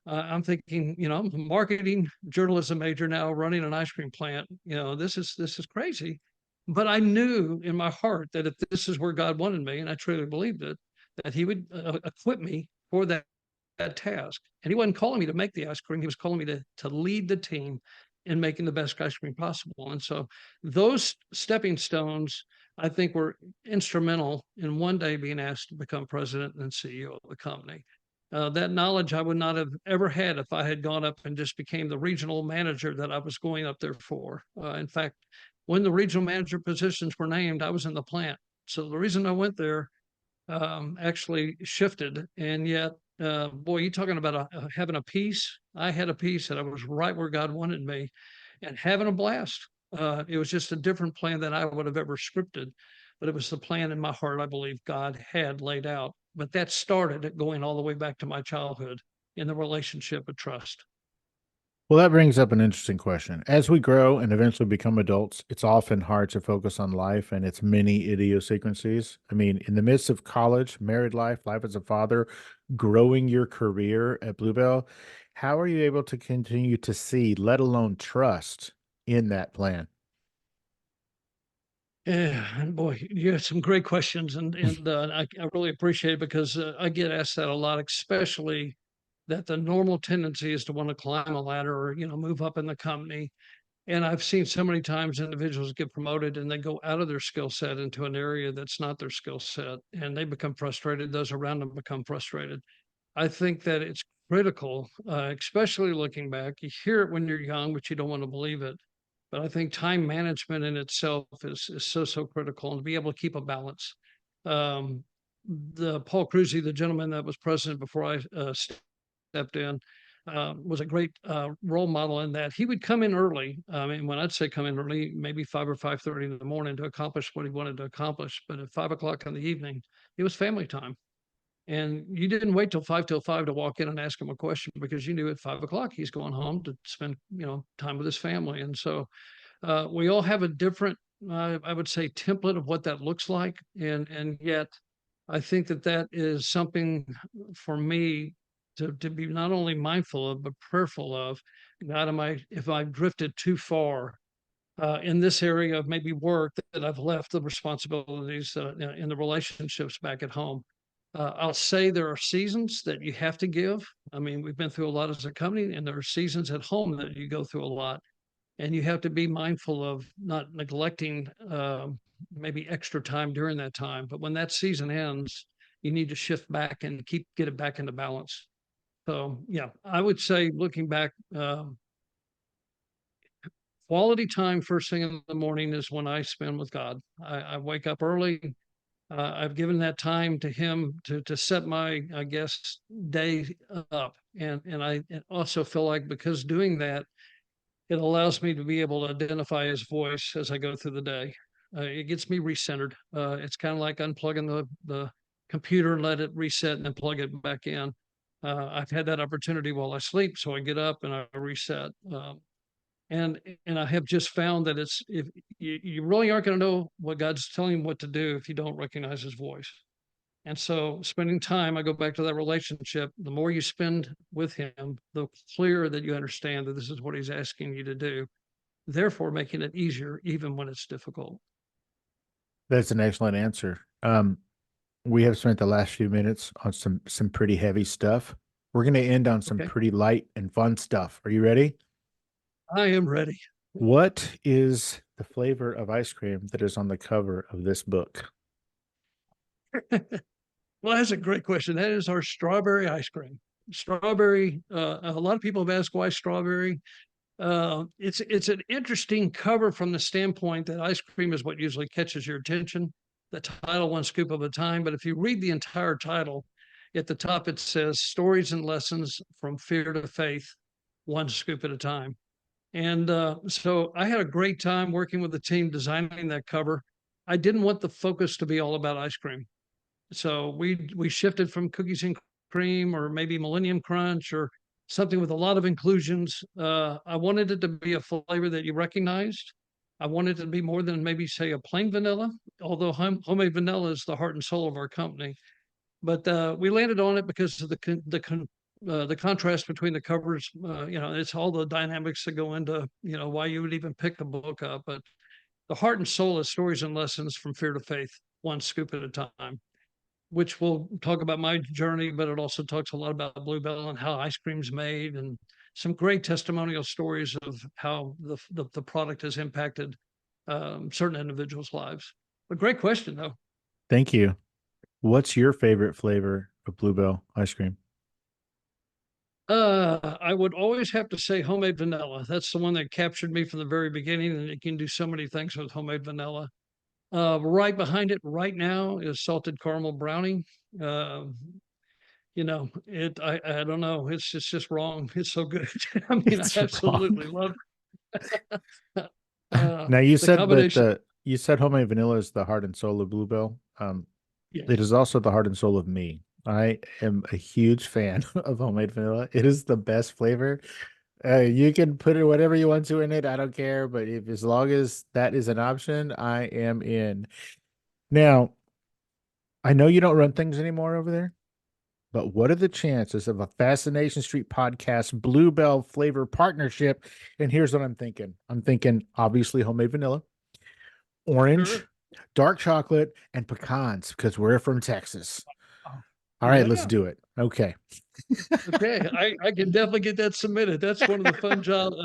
I'm thinking, I'm a marketing journalism major now running an ice cream plant. This is crazy. But I knew in my heart that if this is where God wanted me, and I truly believed it, that He would equip me for that task. And He wasn't calling me to make the ice cream; He was calling me to lead the team in making the best ice cream possible. And so those stepping stones, I think, were instrumental in one day being asked to become president and CEO of the company. That knowledge I would not have ever had if I had gone up and just became the regional manager that I was going up there for. In fact, when the regional manager positions were named, I was in the plant. So the reason I went there actually shifted. And yet, boy, you talking about having a peace. I had a peace that I was right where God wanted me and having a blast. It was just a different plan than I would have ever scripted, but it was the plan in my heart I believe God had laid out. But that started it going all the way back to my childhood in the relationship of trust. Well, that brings up an interesting question. As we grow and eventually become adults, it's often hard to focus on life and its many idiosyncrasies. I mean, in the midst of college, married life, life as a father, growing your career at Bluebell, How are you able to continue to see, let alone trust in that plan? Yeah, and boy, you have some great questions, and I really appreciate it because I get asked that a lot, especially that the normal tendency is to want to climb a ladder or move up in the company. And I've seen so many times individuals get promoted and they go out of their skill set into an area that's not their skill set, and they become frustrated. Those around them become frustrated. I think that it's critical, especially looking back. You hear it when you're young, but you don't want to believe it. But I think time management in itself is so critical, and to be able to keep a balance. Um, the Paul Kruse, the gentleman that was president before I stepped in, was a great role model in that he would come in early. I mean, when I'd say come in early, maybe 5 or 5:30 in the morning to accomplish what he wanted to accomplish. But at 5 o'clock in the evening, it was family time. And you didn't wait till 5 to walk in and ask him a question because you knew at 5 o'clock he's going home to spend, time with his family. And so we all have a different, I would say, template of what that looks like. And yet I think that that is something for me to be not only mindful of, but prayerful of. God, if I've drifted too far in this area of maybe work, that I've left the responsibilities in the relationships back at home. I'll say there are seasons that you have to give. I mean, we've been through a lot as a company, and there are seasons at home that you go through a lot, and you have to be mindful of not neglecting maybe extra time during that time. But when that season ends, you need to shift back and get it back into balance. So yeah, I would say looking back, quality time first thing in the morning is when I spend with God. I wake up early. I've given that time to Him to set my, I guess, day up, and I also feel like because doing that, it allows me to be able to identify His voice as I go through the day. It gets me recentered. It's kind of like unplugging the computer and let it reset and then plug it back in. I've had that opportunity while I sleep, so I get up and I reset. And I have just found that it's if you really aren't going to know what God's telling you what to do if you don't recognize His voice. And so, spending time, I go back to that relationship. The more you spend with Him, the clearer that you understand that this is what He's asking you to do. Therefore, making it easier even when it's difficult. That's an excellent answer. We have spent the last few minutes on some pretty heavy stuff. We're going to end on some Okay, pretty light and fun stuff. Are you ready? I am ready. What is the flavor of ice cream that is on the cover of this book? Well, that's a great question. That is our strawberry ice cream. Strawberry. A lot of people have asked why strawberry. It's an interesting cover from the standpoint that ice cream is what usually catches your attention. The title, One Scoop of a Time. But if you read the entire title, at the top it says Stories and Lessons from Fear to Faith, One Scoop at a Time. And so I had a great time working with the team designing that cover. I didn't want the focus to be all about ice cream. So we shifted from cookies and cream or maybe Millennium Crunch or something with a lot of inclusions. I wanted it to be a flavor that you recognized. I wanted it to be more than maybe say a plain vanilla, although homemade vanilla is the heart and soul of our company. But we landed on it because of the contrast between the covers. It's all the dynamics that go into why you would even pick the book up. But the heart and soul is stories and lessons from fear to faith, one scoop at a time, which will talk about my journey, but it also talks a lot about Bluebell and how ice cream's made and some great testimonial stories of how the product has impacted certain individuals' lives. A great question, though. Thank you. What's your favorite flavor of Bluebell ice cream? I would always have to say homemade vanilla. That's the one that captured me from the very beginning, and it can do so many things with homemade vanilla. Right behind it, right now, is salted caramel brownie. Uh, I don't know. It's just wrong. It's so good. I mean, I It's wrong. absolutely love it. Now you The said that combination. you said homemade vanilla is the heart and soul of Bluebell. It Yes. is also the heart and soul of me. I am a huge fan of homemade vanilla. It is the best flavor. You can put it whatever you want to in it. I don't care, but if as long as that is an option, I am in. Now, I know you don't run things anymore over there. but what are the chances of a Fascination Street podcast Bluebell flavor partnership? And here's what I'm thinking. I'm thinking obviously homemade vanilla, orange, Sure. dark chocolate, and pecans because we're from Texas. Oh, All right, let's yeah. do it. Okay. Okay, I can definitely get that submitted. That's one of the fun jobs.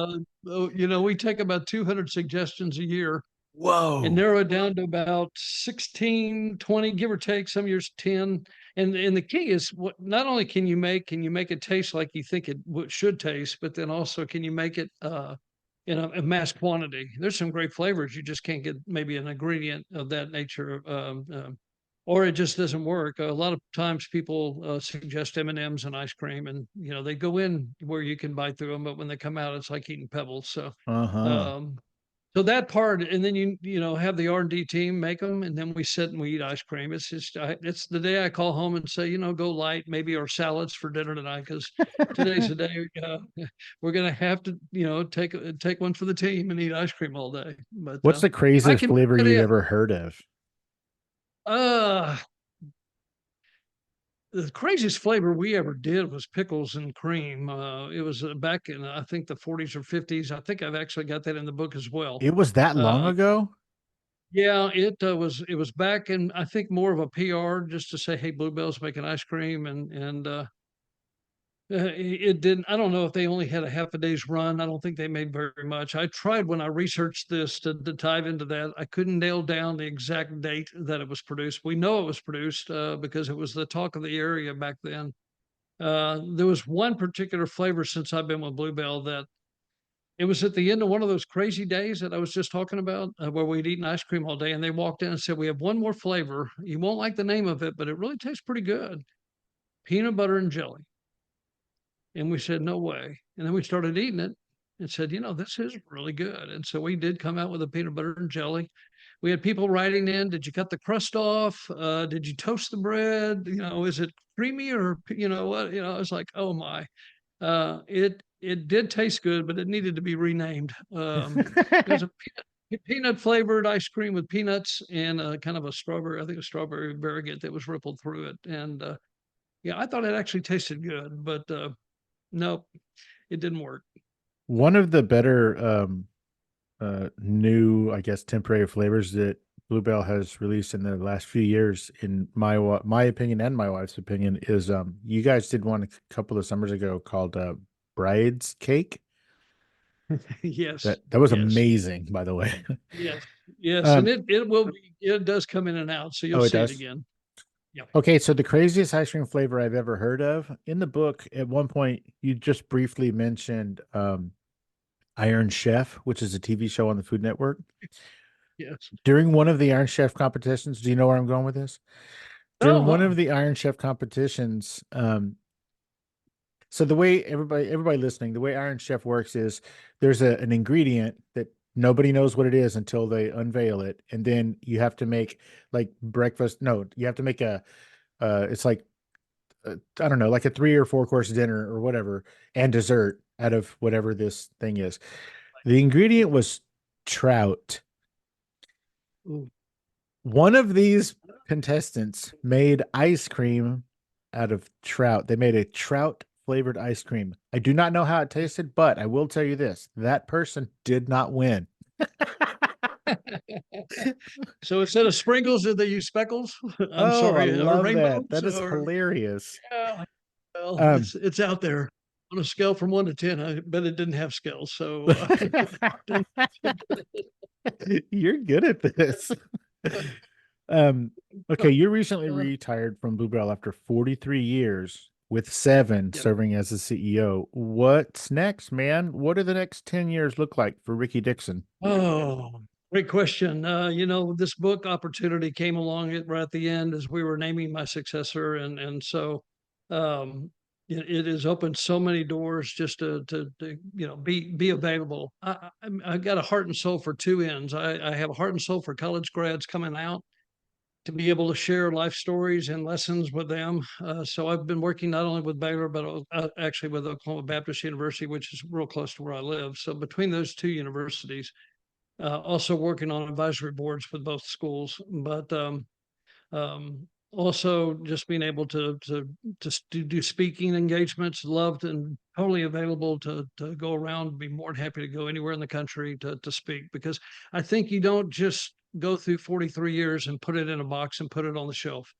We take about 200 suggestions a year and Whoa. narrow it down to about 16, 20, give or take. Some years 10. And the key is what not only can you make it taste like you think it should taste, but then also can you make it in a mass quantity. There's some great flavors. You just can't get maybe an ingredient of that nature. Or it just doesn't work. A lot of times people suggest M&Ms and ice cream, and they go in where you can bite through them, but when they come out, it's like eating pebbles. So, Uh-huh. um, so that part, and then have the R&D team make them, and then we sit and we eat ice cream. It's just it's the day I call home and say, go light, maybe or salads for dinner tonight, because today's the day we're gonna have to take one for the team and eat ice cream all day. But What's the I craziest can flavor get you've it. ever heard of? Uh, the craziest flavor we ever did was pickles and cream. It was back in I think the 40s or 50s. I think I've actually got that in the book as well. It was that long Uh, ago? Yeah, it was back in I think more of a PR just to say, hey, Bluebell's making ice cream and it didn't. I don't know if they only had a half a day's run. I don't think they made very much. I tried when I researched this to dive into that. I couldn't nail down the exact date that it was produced. We know it was produced because it was the talk of the area back then. There was one particular flavor since I've been with Bluebell that it was at the end of one of those crazy days that I was just talking about, where we'd eaten ice cream all day, and they walked in and said, "We have one more flavor. You won't like the name of it, but it really tastes pretty good. Peanut butter and jelly." And we said, "No way." And then we started eating it and said, "This is really good." And so we did come out with a peanut butter and jelly. We had people writing in, "Did you cut the crust off? Did you toast the bread? Is it creamy or what?" I was like, "Oh my." It did taste good, but it needed to be renamed. It was a peanut flavored ice cream with peanuts and kind of a strawberry, I think a strawberry variegate that was rippled through it. And yeah, I thought it actually tasted good, but nope, it didn't work. One of the better new, I guess, temporary flavors that Bluebell has released in the last few years, in my opinion and my wife's opinion, is you guys did one a couple of summers ago called Bride's Cake. Yes, That was yes, amazing, by the way. yes, yes, and Um, it does come in and out, so you'll oh, it see it does. again. Yeah. Okay, so the craziest ice cream flavor I've ever heard of in the book, at one point you just briefly mentioned Iron Chef, which is a TV show on the Food Network. Yes. During one of the Iron Chef competitions, do you know where I'm going with this? During Oh, one of the Iron Chef competitions, so the way everybody listening, the way Iron Chef works is there's an ingredient that nobody knows what it is until they unveil it, and then you have to make like breakfast. No, you have to make it's like I don't know, like a 3 or 4 course dinner or whatever, and dessert out of whatever this thing is. The ingredient was trout. ooh. One of these contestants made ice cream out of trout. They made a trout flavored ice cream. I do not know how it tasted, but I will tell you this, that person did not win. So instead of sprinkles, did they use speckles? I'm Oh, I sorry, or love that. rainbows, That is or hilarious. yeah, well, Um, it's out there on a scale from 1 to 10. I bet it didn't have scales, so you're good at this. Um, okay, you recently uh, retired from Bluebell after 43 years with 7 yeah. serving as the CEO. What's next, man? What do the next 10 years look like for Ricky Dickson? Oh, great question. This book opportunity came along right at the end as we were naming my successor, and so um, it has opened so many doors just to be available. I got a heart and soul for two ends. I have a heart and soul for college grads coming out to be able to share life stories and lessons with them. So I've been working not only with Baylor, but actually with Oklahoma Baptist University, which is real close to where I live. So between those two universities, also working on advisory boards with both schools. But Also just being able to do speaking engagements, loved and totally available to go around, be more than happy to go anywhere in the country to speak, because I think you don't just go through 43 years and put it in a box and put it on the shelf.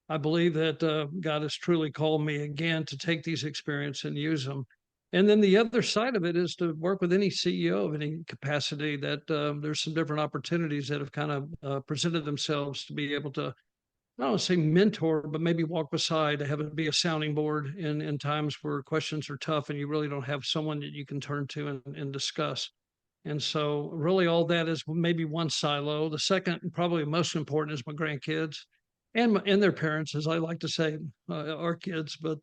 I believe that God has truly called me again to take these experiences and use them. And then the other side of it is to work with any CEO of any capacity, that there's some different opportunities that have kind of presented themselves to be able to, I don't want to say mentor, but maybe walk beside, to have it be a sounding board in times where questions are tough and you really don't have someone that you can turn to and discuss. And so, really, all that is maybe one silo. The second, and probably most important, is my grandkids and their parents, as I like to say, our kids. But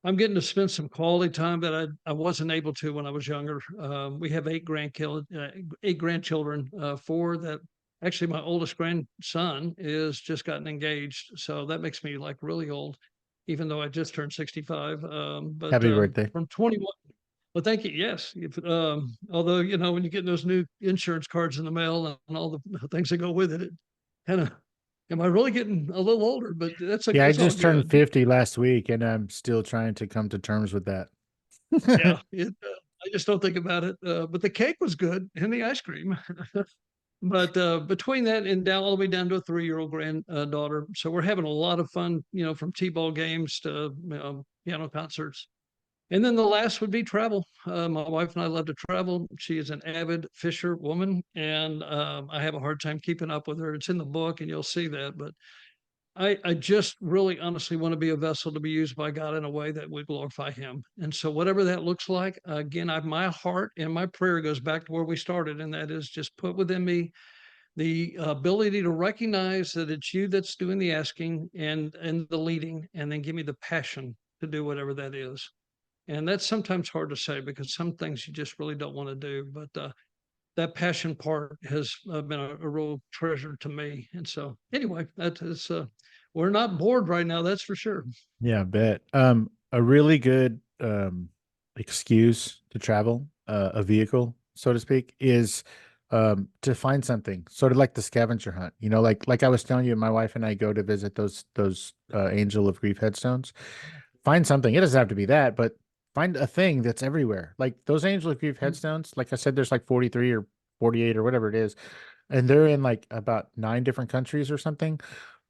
I'm getting to spend some quality time that I wasn't able to when I was younger. We have eight grandchildren, four that actually my oldest grandson is just gotten engaged, so that makes me like really old, even though I just turned 65. But Happy birthday. from 21, well, thank you. Yes. Although, when you get those new insurance cards in the mail and all the things that go with it, it kind of, am I really getting a little older? But Yeah, I that's all just turned good. 50 last week and I'm still trying to come to terms with that. Yeah. I just don't think about it. But the cake was good and the ice cream. But between that and down all the way down to a 3-year-old granddaughter, so we're having a lot of fun. From t-ball games to piano concerts. And then the last would be travel. My wife and I love to travel. She is an avid fisher woman, and I have a hard time keeping up with her. It's in the book, and you'll see that. But I just really honestly want to be a vessel to be used by God in a way that would glorify Him. And so, whatever that looks like, again, my heart and my prayer goes back to where we started, and that is just put within me the ability to recognize that it's you that's doing the asking and the leading, and then give me the passion to do whatever that is. And that's sometimes hard to say because some things you just really don't want to do. But that passion part has been a real treasure to me. And so, anyway, that is, we're not bored right now, that's for sure. Yeah, I bet. A really good excuse to travel, a vehicle, so to speak, is to find something, sort of like the scavenger hunt. Like I was telling you, my wife and I go to visit those Angel of Grief headstones. Find something. It doesn't have to be that, but find a thing that's everywhere. Like those Angel of Grief headstones, like I said, there's like 43 or 48 or whatever it is, and they're in like about 9 different countries or something.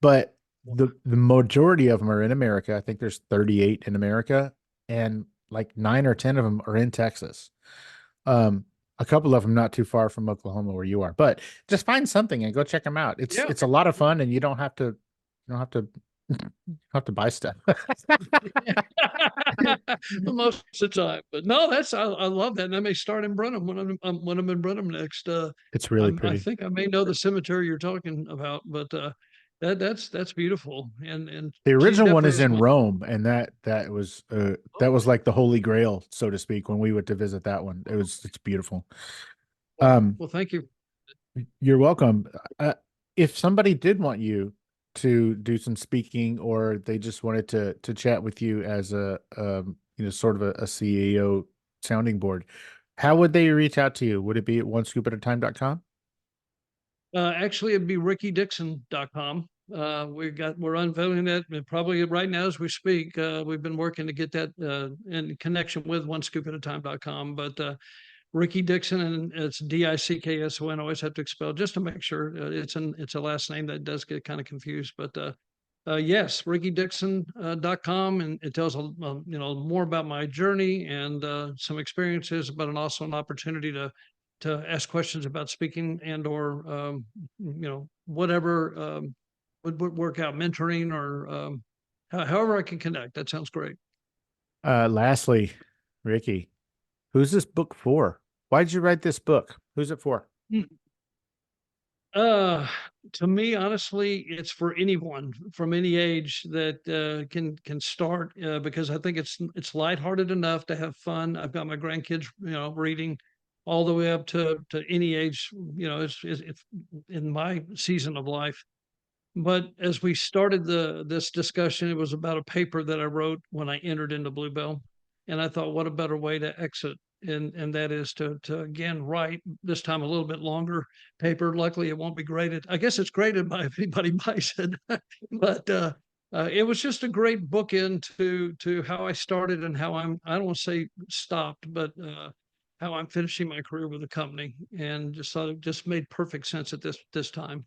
But the majority of them are in America. I think there's 38 in America, and like 9 or 10 of them are in Texas. Um, a couple of them not too far from Oklahoma where you are. But just find something and go check them out. It's Yeah. it's a lot of fun, and you don't have to buy stuff. Most of the time. But no, I love that. And I may start in Brenham when I'm in Brenham next. It's really I pretty. think I may know the cemetery you're talking about, but that's beautiful. And The she original one definitely is is in my. Rome, and that was like the Holy Grail, so to speak, when we went to visit that one. It's beautiful. Well, Um, well, thank you. you're welcome. If somebody did want you to do some speaking, or they just wanted to chat with you as a sort of a CEO sounding board, how would they reach out to you? Would it be at onescoopatatime.com? Actually, it'd be rickydickson.com. We're unveiling that probably right now as we speak. We've been working to get that in connection with onescoopatatime.com, but Ricky Dickson, and it's Dickson. I always have to expel just to make sure it's a last name that does get kind of confused. But yes, rickydickson.com, and it tells more about my journey and some experiences, but also an opportunity to ask questions about speaking and or whatever would work out, mentoring or however I can connect. That sounds great. Lastly, Ricky, who's this book for? Why did you write this book? Who's it for? Uh, to me, honestly, it's for anyone from any age that can start because I think it's lighthearted enough to have fun. I've got my grandkids, reading all the way up to any age. It's in my season of life. But as we started this discussion, it was about a paper that I wrote when I entered into Bluebell, and I thought, what a better way to exit, and that is to again write this time a little bit longer paper. Luckily, it won't be graded. I guess it's graded by if anybody buys it, but it was just a great bookend to how I started and how I don't want to say stopped, but how I'm finishing my career with the company, and just thought it just made perfect sense at this time.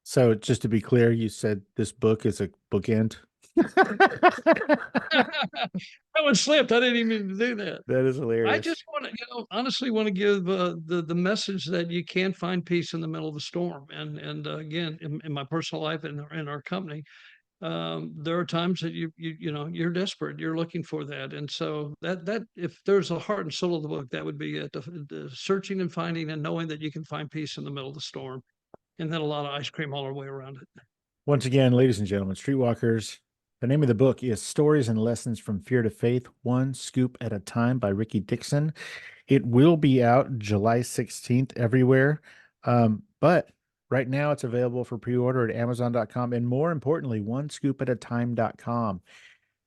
So just to be clear, you said this book is a bookend. That one slipped. I didn't even mean to do that. That is I hilarious. just want to, honestly want to give the message that you can find peace in the middle of a storm. And again, in my personal life and in our company, there are times that you're desperate, you're looking for that, and so that if there's a heart and soul of the book, that would be it. The searching and finding and knowing that you can find peace in the middle of the storm, and then a lot of ice cream all our way around it. Once again, ladies and gentlemen, Streetwalkers, the name of the book is Stories and Lessons from Fear to Faith, One Scoop at a Time by Ricky Dickson. It will be out July 16th everywhere. But right now it's available for pre-order at Amazon.com and more importantly, onescoopatatime.com.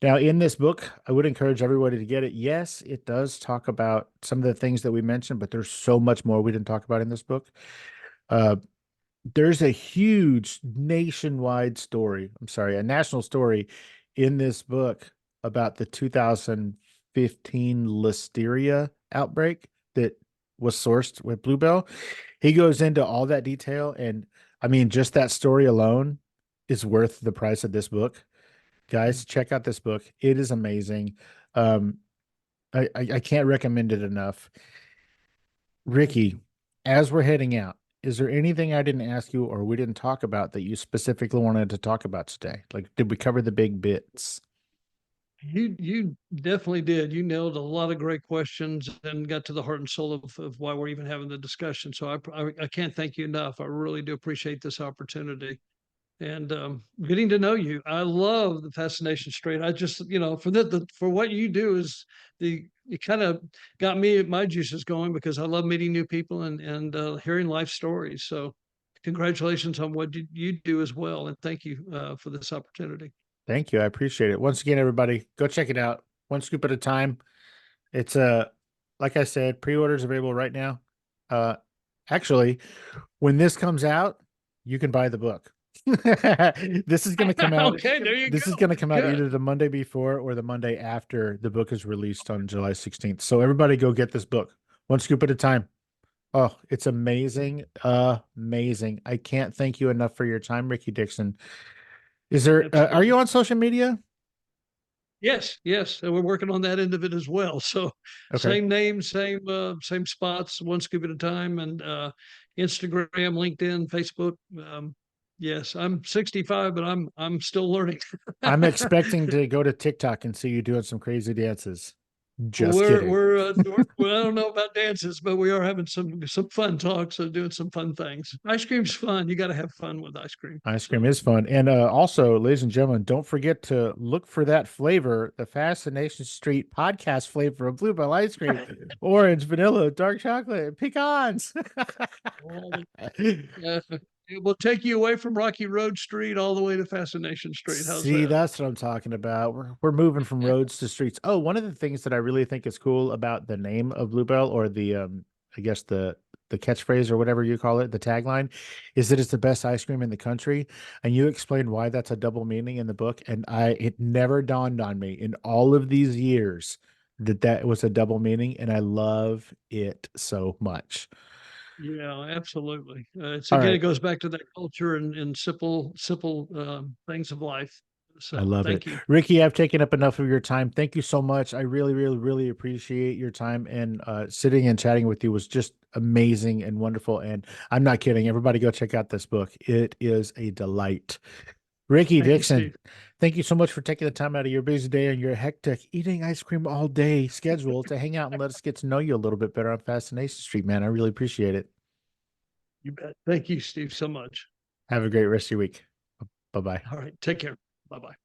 Now, in this book, I would encourage everybody to get it. Yes, it does talk about some of the things that we mentioned, but there's so much more we didn't talk about in this book. Uh, there's a huge nationwide story. I'm sorry, a national story in this book about the 2015 listeria outbreak that was sourced with Bluebell. He goes into all that detail. And I mean, just that story alone is worth the price of this book. Guys, check out this book. It is amazing. Um, I can't recommend it enough. Thank Ricky, you. as we're heading out, is there anything I didn't ask you or we didn't talk about that you specifically wanted to talk about today? Like, did we cover the big bits? You definitely did. You nailed a lot of great questions and got to the heart and soul of why we're even having the discussion. So I can't thank you enough. I really do appreciate this opportunity and getting to know you. I love the Fascination Street. I just, for for what you do is you kind of got me my juices going because I love meeting new people and hearing life stories. So congratulations on what you do as well, and thank you for this opportunity. Thank you. I appreciate it. Once again, everybody, go check it out. One scoop at a time. It's like I said, pre-orders available right now. Uh actually, when this comes out, you can buy the book. This is going to come out. Okay, there you This is go. going to come out Good. either the Monday before or the Monday after the book is released on July 16th. So everybody go get this book. One scoop at a time. Oh, it's amazing. Amazing. I can't thank you enough for your time, Ricky Dickson. Are you Absolutely. on social media? Yes, yes. And we're working on that end of it as well. So Okay. same name, same spots, one scoop at a time, and Instagram, LinkedIn, Facebook. Yes, I'm 65, but I'm still learning. I'm expecting to go to TikTok and see you doing some crazy dances. Just we're kidding. we're, uh, we're well, I don't know about dances, but we are having some fun talks and doing some fun things. Ice cream's fun. You got to have fun with ice cream. Ice cream So is fun. And also, ladies and gentlemen, don't forget to look for that flavor, the Fascination Street podcast flavor of Bluebell ice cream, orange, vanilla, dark chocolate, and pecans. all the, it will take you away from Rocky Road Street all the way to Fascination Street. How's See, that? that's what I'm talking about. We're moving from roads to streets. Oh, one of the things that I really think is cool about the name of Bluebell or the I guess the catchphrase or whatever you call it, the tagline, is that it's the best ice cream in the country. And you explained why that's a double meaning in the book. And it never dawned on me in all of these years that that was a double meaning. And I love it so much. Yeah, absolutely. It's All again, it right. goes back to that culture and simple things of life. I So love it. thank you. Ricky, I've taken up enough of your time. Thank you so much. I really, really, really appreciate your time and sitting and chatting with you was just amazing and wonderful. And I'm not kidding. Everybody go check out this book. It is a delight. Ricky Thank you, Dixon, Steve. thank you so much for taking the time out of your busy day and your hectic eating ice cream all day schedule to hang out and let us get to know you a little bit better on Fascination Street, man. I really appreciate it. You bet. Thank you, Steve, so much. Have a great rest of your week. Bye bye. All right. Take care. Bye bye.